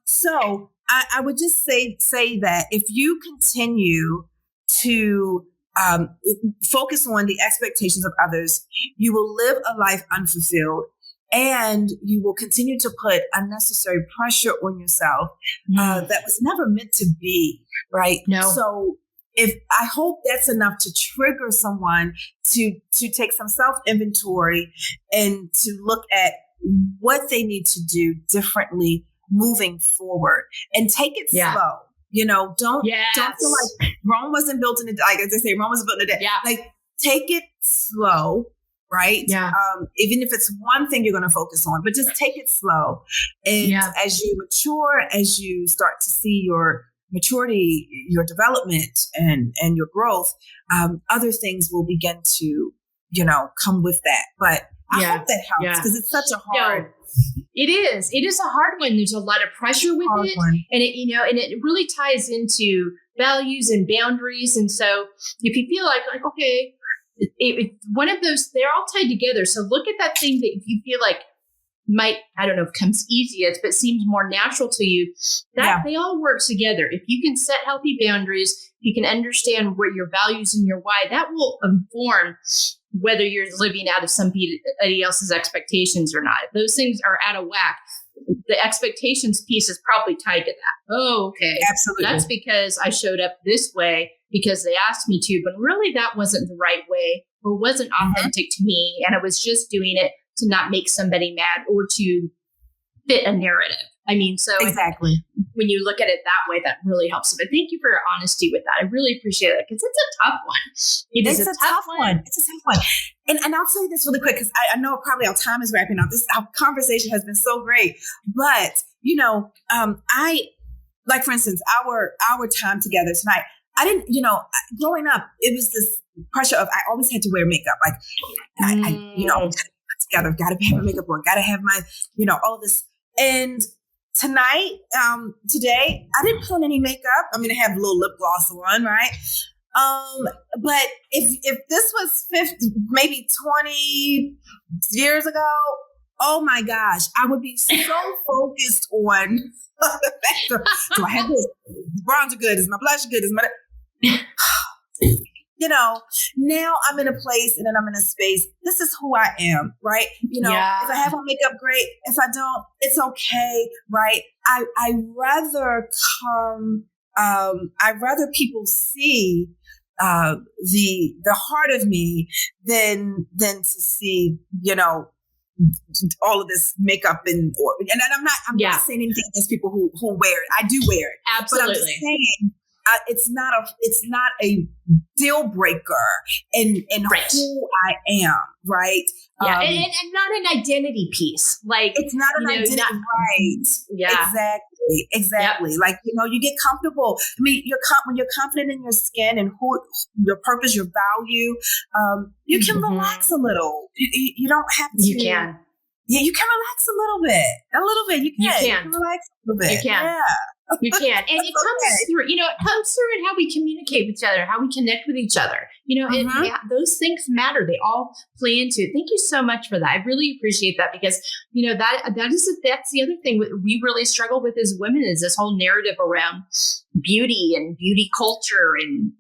So I would just say that if you continue to focus on the expectations of others, you will live a life unfulfilled, and you will continue to put unnecessary pressure on yourself that was never meant to be, right? No. So I hope that's enough to trigger someone to take some self-inventory and to look at what they need to do differently moving forward, and take it slow. Don't feel like Rome wasn't built in a day. Like as they say, Rome wasn't built in a day. Yeah. Like take it slow, right? Yeah. Even if it's one thing you're going to focus on, but just take it slow. And as you mature, as you start to see your maturity, your development, and your growth, other things will begin to, come with that. But I hope that helps, because it's such a hard. It is. It is a hard one. There's a lot of pressure with it, and it really ties into values and boundaries. And so, if you feel like okay, one of those, they're all tied together. So look at that thing that you feel like might, I don't know if comes easiest, but seems more natural to you. They all work together. If you can set healthy boundaries, you can understand where your values and your why, that will inform whether you're living out of somebody else's expectations or not. If those things are out of whack, the expectations piece is probably tied to that. Oh, okay. Absolutely. That's because I showed up this way because they asked me to, but really that wasn't the right way or wasn't authentic to me. And I was just doing it to not make somebody mad or to fit a narrative. I mean, so exactly. When you look at it that way, that really helps. But thank you for your honesty with that. I really appreciate it because it's a tough one. It's a tough one. It's a tough one. And I'll tell you this really quick because I know probably our time is wrapping up. Our conversation has been so great. But, I, like for instance, our time together tonight, I didn't, growing up, it was this pressure of I always had to wear makeup. Like, I together, got to have my makeup on, got to have my, all this. And tonight, today, I didn't put on any makeup. I mean, I have a little lip gloss on, right? But if this was 50, maybe 20 years ago, oh my gosh, I would be so focused on the fact of, do I have this? The bronzer good? Is my blush good? Is my... now I'm in a place and then I'm in a space. This is who I am, right? If I have on makeup, great. If I don't, it's okay, right? I rather I'd rather people see the heart of me than to see, all of this makeup and I'm not saying anything against people who wear it. I do wear it. Absolutely. But I'm just saying it's not a deal breaker in who I am, right? Yeah, and not an identity piece. Like it's not an identity, right? Yeah, exactly. Yep. Like you get comfortable. I mean, when you're confident in your skin and who your purpose, your value, you can relax a little. You don't have to. You can. Yeah, you can relax a little bit. You can relax a little bit. You can. Yeah. You can. And it comes through, it comes through in how we communicate with each other, how we connect with each other. And those things matter. They all play into it. Thank you so much for that. I really appreciate that because, that's the other thing we really struggle with as women is this whole narrative around beauty and beauty culture and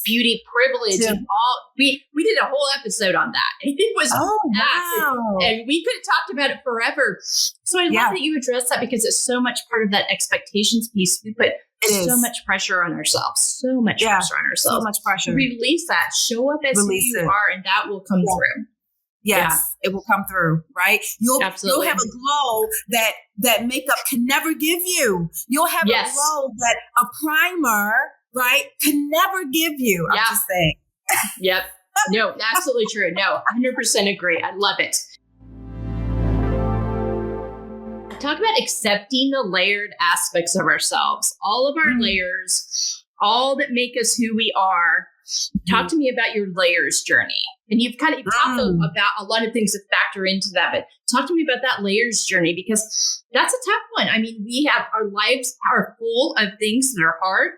beauty privilege and all. We did a whole episode on that. It was wow. And we could have talked about it forever. So I love that you address that because it's so much part of that expectations piece. We put so much pressure on ourselves. So much pressure on ourselves. So much pressure. Release that. Show up as who you are, and that will come through. Yes, it will come through, right? You'll have a glow that makeup can never give you. You'll have a glow that a primer, right, can never give you. I'm just saying. Yep. No, absolutely true. No, 100% agree. I love it. Talk about accepting the layered aspects of ourselves, all of our layers, all that make us who we are. Talk to me about your layers journey. And you've kind of talked about a lot of things that factor into that, but talk to me about that layers journey because that's a tough one. I mean, we have our lives are full of things that are hard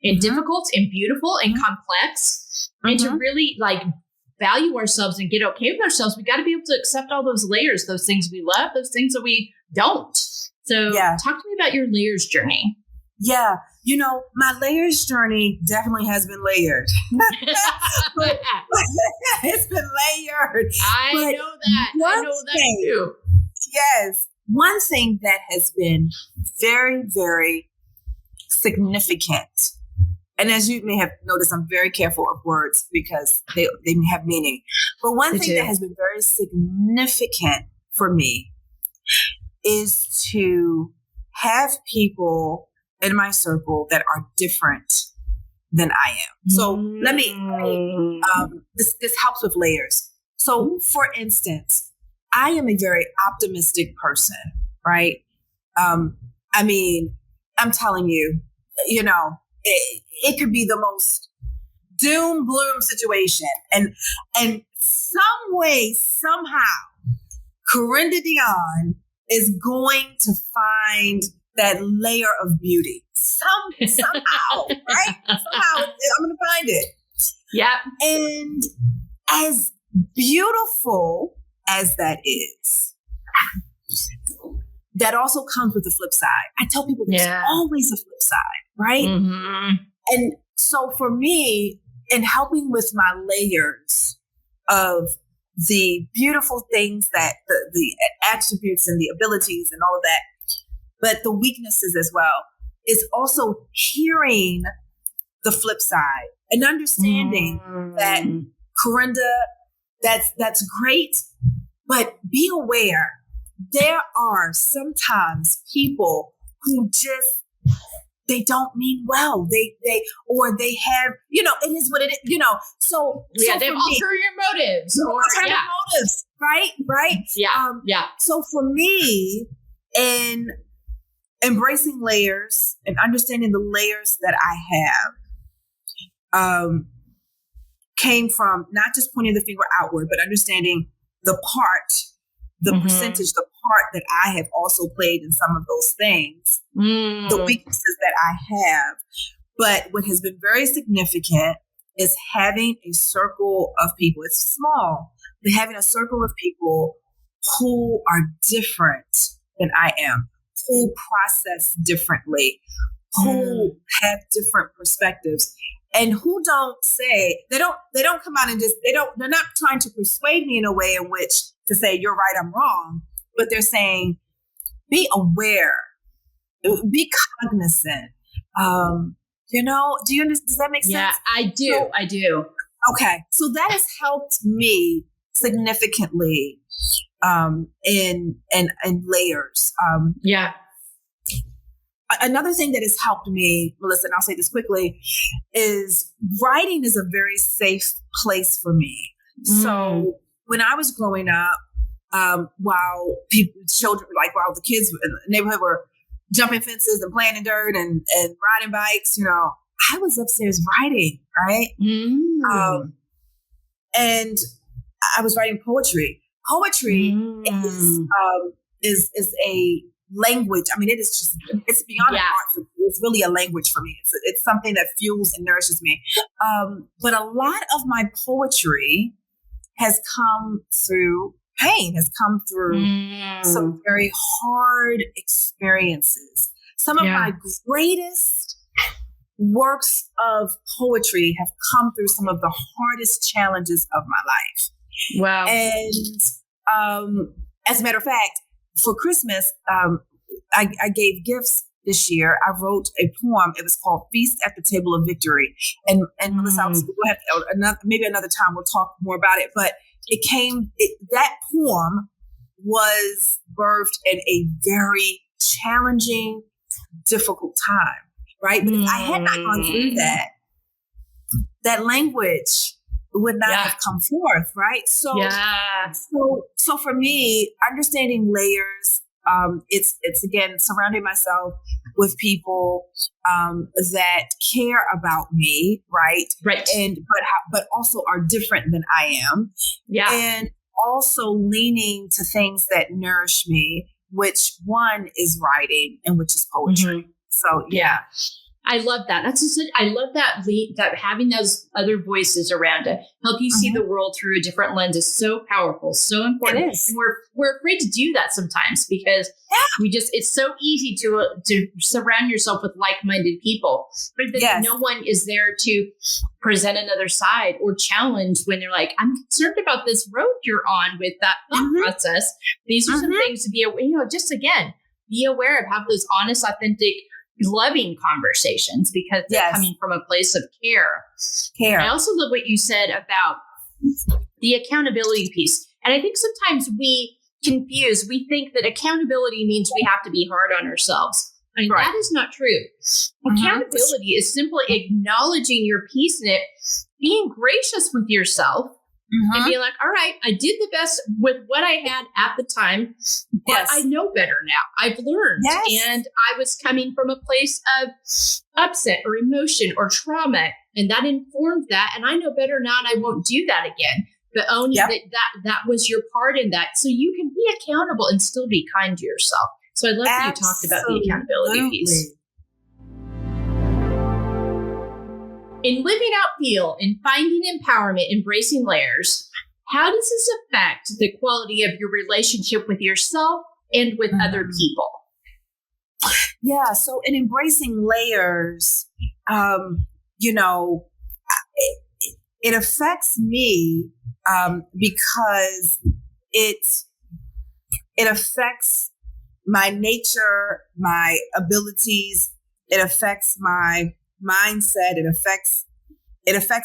and difficult and beautiful and complex. And to really value ourselves and get okay with ourselves, we got to be able to accept all those layers, those things we love, those things that we don't. So talk to me about your layers journey. Yeah. My layers journey definitely has been layered. It's been layered. I know that too. Yes. One thing that has been very, very significant, and as you may have noticed, I'm very careful of words because they have meaning. But one thing that has been very significant for me is to have people in my circle that are different than I am. So let me, this helps with layers. So for instance, I am a very optimistic person, right? I mean, I'm telling you, it could be the most doom gloom situation. And some way, somehow, Carenda Deonne is going to find that layer of beauty somehow, right? Somehow I'm going to find it. Yeah. And as beautiful as that is, that also comes with the flip side. I tell people there's always a flip side, right? Mm-hmm. And so for me, in helping with my layers, of the beautiful things that the attributes and the abilities and all of that, but the weaknesses as well. Is also hearing the flip side and understanding that, Carenda, that's great, but be aware there are sometimes people who just, they don't mean well. They have, it is what it is, So yeah, they have ulterior motives. Ulterior motives, right? Yeah. So for me, in embracing layers and understanding the layers that I have, came from not just pointing the finger outward, but understanding the percentage, the part that I have also played in some of those things, the weaknesses that I have. But what has been very significant is having a circle of people. It's small, but having a circle of people who are different than I am, who process differently, who have different perspectives, and who don't say, they don't come out and just, they're not trying to persuade me in a way in which to say, you're right, I'm wrong, but they're saying, be aware, be cognizant. Does that make sense? Yeah, I do. Okay. So that has helped me significantly, in layers. Yeah. Another thing that has helped me, Melissa, and I'll say this quickly, is writing is a very safe place for me. So when I was growing up, while the kids in the neighborhood were jumping fences and playing in dirt and riding bikes, I was upstairs writing, right? And I was writing poetry. Poetry is a language. I mean, it's beyond an art. It's really a language for me. It's something that fuels and nourishes me. But a lot of my poetry has come through pain, has come through some very hard experiences. Some of my greatest works of poetry have come through some of the hardest challenges of my life. Wow. And as a matter of fact, for Christmas, I gave gifts this year. I wrote a poem. It was called Feast at the Table of Victory. And Melissa, we'll have maybe another time we'll talk more about it. But that poem was birthed in a very challenging, difficult time, right? But if I had not gone through that language would not have come forth, right? So for me, understanding layers, it's again surrounding myself with people that care about me, right? And but also are different than I am, and also leaning to things that nourish me, which one is writing and which is poetry. So I love that. I love that having those other voices around to help you see the world through a different lens is so powerful, so important. It is. And we're afraid to do that sometimes because it's so easy to surround yourself with like-minded people, but then no one is there to present another side or challenge when they're like, I'm concerned about this road you're on with that thought process. These are some things to be aware, just again, be aware of, have those honest, authentic, loving conversations because they're coming from a place of care. I also love what you said about the accountability piece. And I think sometimes we think that accountability means we have to be hard on ourselves. I mean, that is not true. Accountability is simply acknowledging your piece in it, being gracious with yourself, and being like, all right, I did the best with what I had at the time, but I know better now. I've learned. And I was coming from a place of upset or emotion or trauma, and that informed that. And I know better now, and I won't do that again. But owning that was your part in that. So you can be accountable and still be kind to yourself. So I love that you talked about the accountability piece. In living out feel and finding empowerment, embracing layers, how does this affect the quality of your relationship with yourself and with other people? Yeah. So in embracing layers, it affects me because it affects my nature, my abilities. It affects my mindset. It affects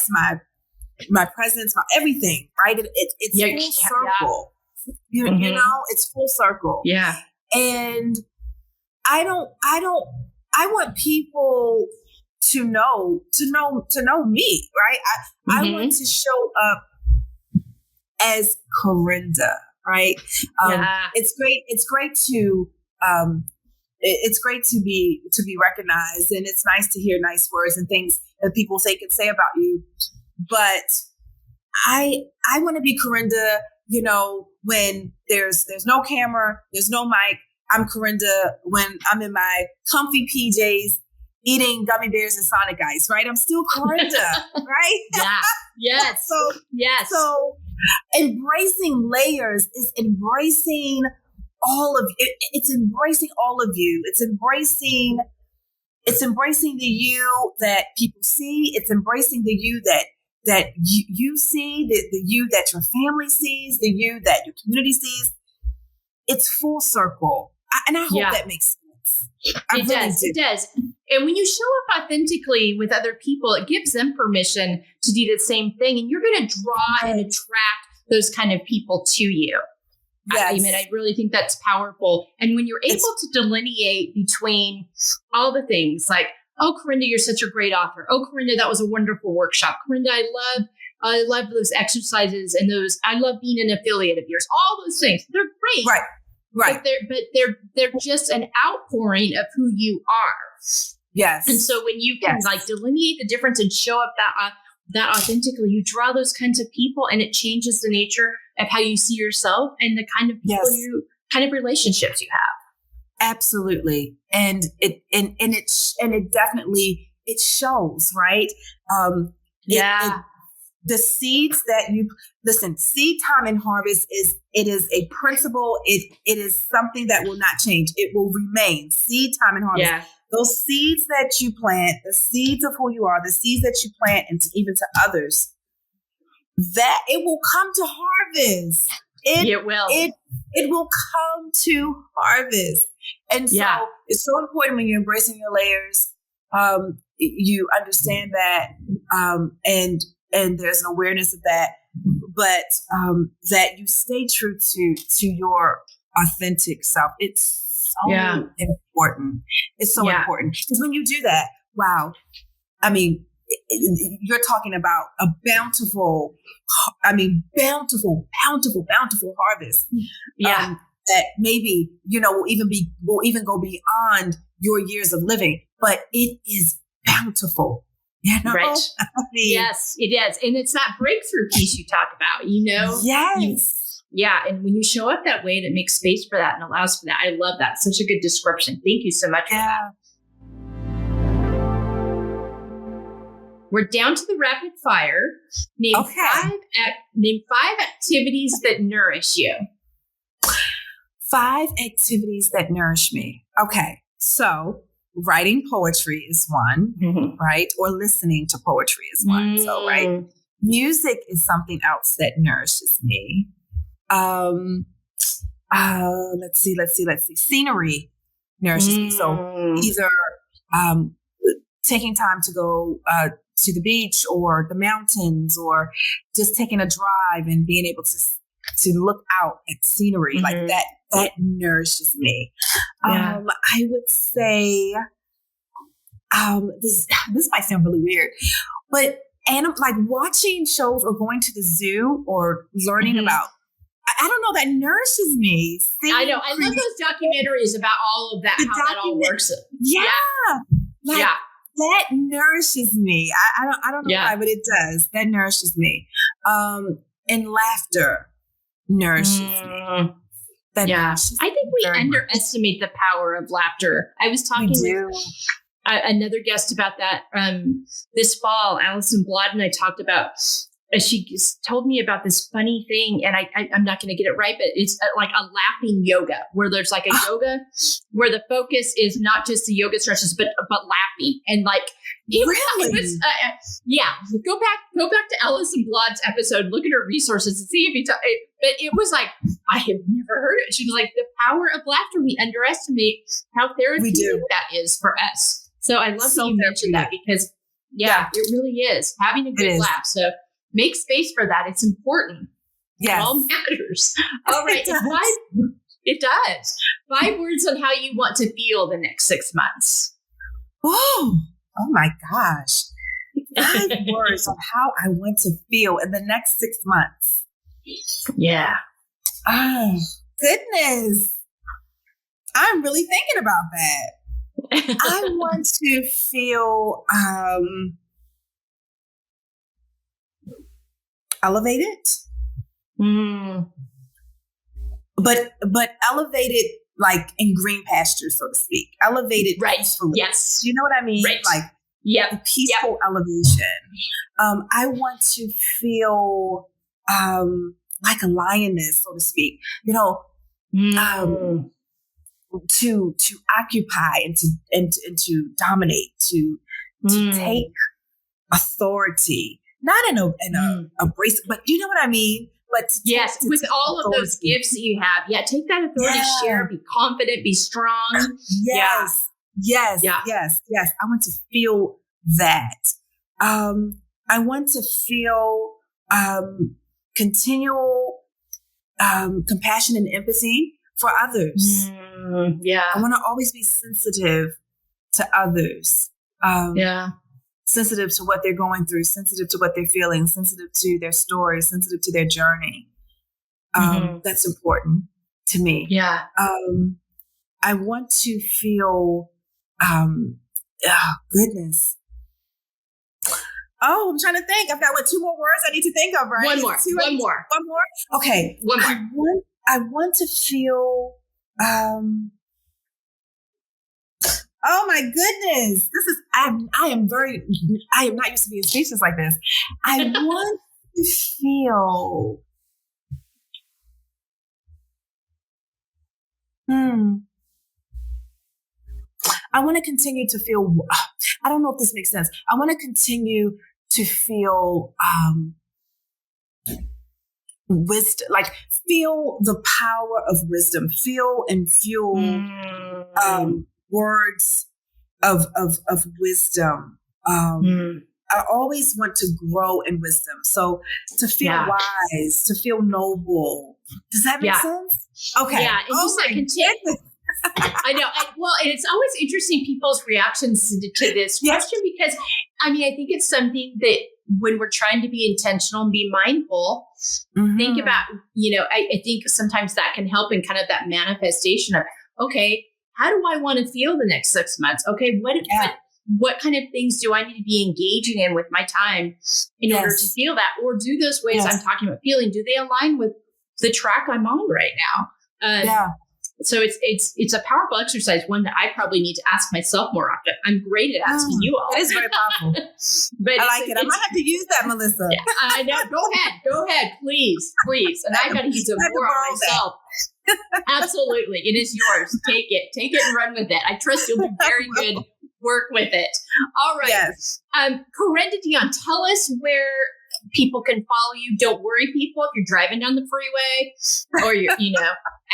my presence, my everything. Right? It's full circle. You know, it's full circle. Yeah. And I want people to know me, right? I want to show up as Carenda, right? It's great to be recognized, and it's nice to hear nice words and things that people can say about you. But I want to be Carenda, you know, when there's no camera, there's no mic. I'm Carenda when I'm in my comfy PJs eating gummy bears and Sonic Ice, right? I'm still Carenda, right? Yeah. Yes. So embracing layers is embracing all of it. It's embracing all of you. It's embracing the you that people see. It's embracing the you that you see, the you that your family sees, the you that your community sees. It's full circle. And I hope that makes sense. It does. And when you show up authentically with other people, it gives them permission to do the same thing. And you're going to draw and attract those kind of people to you. Yes. I mean, I really think that's powerful. And when you're able to delineate between all the things like, oh, Carenda, you're such a great author. Oh, Carenda, that was a wonderful workshop. Carenda, I love those exercises and those. I love being an affiliate of yours. All those things, they're great. Right. But they're just an outpouring of who you are. Yes. And so when you can like delineate the difference and show up that authentically, you draw those kinds of people, and it changes the nature of how you see yourself and the kind of people kind of relationships you have. Absolutely. And it definitely shows, right? The seeds that seed time and harvest is a principle. It is something that will not change. It will remain. Seed time and harvest. Yeah. Those seeds that you plant, the seeds of who you are, the seeds that you plant, and even to others, that it will come to harvest. It will. It will come to harvest. And so it's so important when you're embracing your layers. You understand that, and there's an awareness of that, but that you stay true to your authentic self. It's so important. It's so important because when you do that, wow, I mean, you're talking about a bountiful harvest. Yeah. That maybe, will even go beyond your years of living, but it is bountiful. You know? Right. I mean, yes, it is. And it's that breakthrough piece you talk about, Yes. And when you show up that way, and it makes space for that and allows for that. I love that. Such a good description. Thank you so much for that. We're down to the rapid fire. Name five activities that nourish you. 5 activities that nourish me. Okay. So writing poetry is one, right? Or listening to poetry is one. So, right. Music is something else that nourishes me. Let's see. Scenery nourishes me. So either taking time to go to the beach or the mountains, or just taking a drive and being able to look out at scenery like that nourishes me. I would say this might sound really weird, but like watching shows or going to the zoo or learning about, I don't know, that nourishes me. I know. I love those documentaries about all of that, how that all works. That nourishes me. I don't know why, but it does. That nourishes me. And laughter nourishes me. I think we underestimate the power of laughter. I was talking with another guest about that this fall. Allison Blood and I talked about she told me about this funny thing, and I'm not going to get it right, but it's like a laughing yoga, where there's like a yoga where the focus is not just the yoga stretches, but laughing. And like, it was, go back to Alison Blood's episode, look at her resources and see if you, but it was like, I have never heard it. She was like, the power of laughter. We underestimate how therapeutic that is for us. So I love that you mentioned that, because it really is having a good laugh. So make space for that. It's important. Yes. It all matters. All right. It does. 5 words on how you want to feel the next 6 months. Oh my gosh. 5 words on how I want to feel in the next 6 months. Yeah. Oh, goodness. I'm really thinking about that. I want to feel elevated. But elevated like in green pastures, so to speak. Elevated peacefully. Yes. You know what I mean? Right. Like a peaceful elevation. I want to feel like a lioness, so to speak. You know, to occupy and to dominate, to take authority, not in a brace, but you know what I mean? But with all of those gifts that you have, take that authority, share, be confident, be strong. Yes. I want to feel that. I want to feel continual compassion and empathy for others. I want to always be sensitive to others. Sensitive to what they're going through, sensitive to what they're feeling, sensitive to their story, sensitive to their journey. That's important to me. I want to feel, goodness. Oh, I'm trying to think. I've got 2 more words I need to think of, right? One more. Okay. One more. I want to feel, oh my goodness. I am not used to being speechless like this. I want to feel, I want to continue to feel, I don't know if this makes sense. I want to continue to feel, wisdom, like feel the power of wisdom, feel and fuel, words of wisdom. I always want to grow in wisdom. So to feel wise, to feel noble. Does that make sense? Okay. Yeah. And just continue. I know. And it's always interesting people's reactions to this question, because I think it's something that when we're trying to be intentional and be mindful, think about, I think sometimes that can help in kind of that manifestation of, okay, how do I want to feel the next 6 months? Okay, what kind of things do I need to be engaging in with my time in order to feel that? Or do those ways I'm talking about feeling, do they align with the track I'm on right now? So it's a powerful exercise, one that I probably need to ask myself more often. I'm great at asking you all. It is very powerful. But I like it. I might have to use that, Melissa. I know. Go ahead, please. And I got to use it more on myself. Absolutely. It is yours. Take it and run with it. I trust you'll do very good work with it. All right. Yes. Carenda Deonne, tell us where people can follow you. Don't worry, people, if you're driving down the freeway or you're,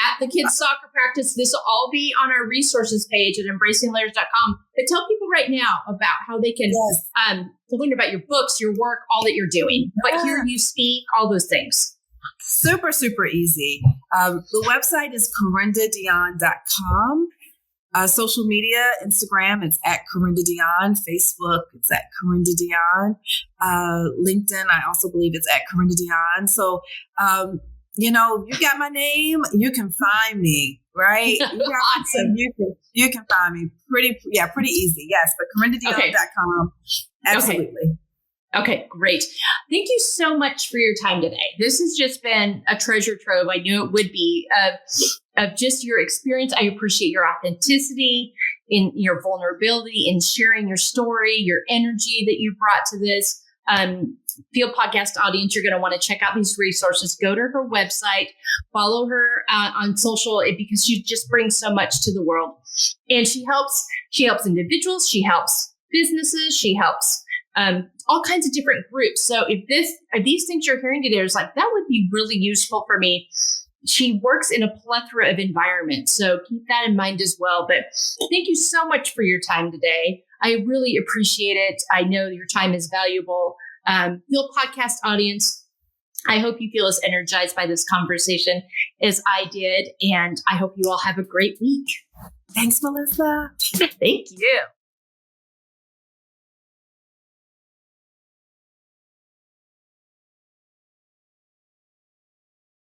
at the kids' soccer practice, this will all be on our resources page at embracinglayers.com. But tell people right now about how they can learn about your books, your work, all that you're doing. But hear you speak, all those things. Super, super easy. The website is carendadeonne.com. Social media, Instagram, it's at Carenda Deonne. Facebook, it's at Carenda Deonne. LinkedIn, I also believe it's at Carenda Deonne. So, you got my name, you can find me, right? Awesome. You can find me pretty easy. Yes, but carendadeonne.com. Absolutely. Okay, great. Thank you so much for your time today. This has just been a treasure trove. I knew it would be of just your experience. I appreciate your authenticity, in your vulnerability, in sharing your story, your energy that you brought to this. Field Podcast audience, you're going to want to check out these resources. Go to her website, follow her on social, because she just brings so much to the world. And she helps individuals, she helps businesses, she helps all kinds of different groups. So if these things you're hearing today is like, that would be really useful for me. She works in a plethora of environments. So keep that in mind as well. But thank you so much for your time today. I really appreciate it. I know your time is valuable. Field Podcast audience, I hope you feel as energized by this conversation as I did. And I hope you all have a great week. Thanks, Melissa. Thank you.